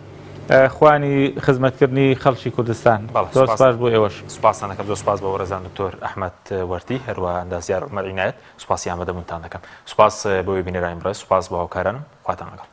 خوانی خزمەتکردنی خەڵکی کوردستان. زۆر سپاس بۆ ئێوەش. سوپاسان دەکەم. زۆر سپاس بە وەرەزان دکتۆر ئەحمەد وەرتی هەروە ئەندازیار عومەر عینایەت. سوپاسی ئامادەبوونتان دەکەم. سوپاس بۆ بینەرانی بەڕێز، سوپاس بۆ هاوکارانم. خواتان لەگەڵ.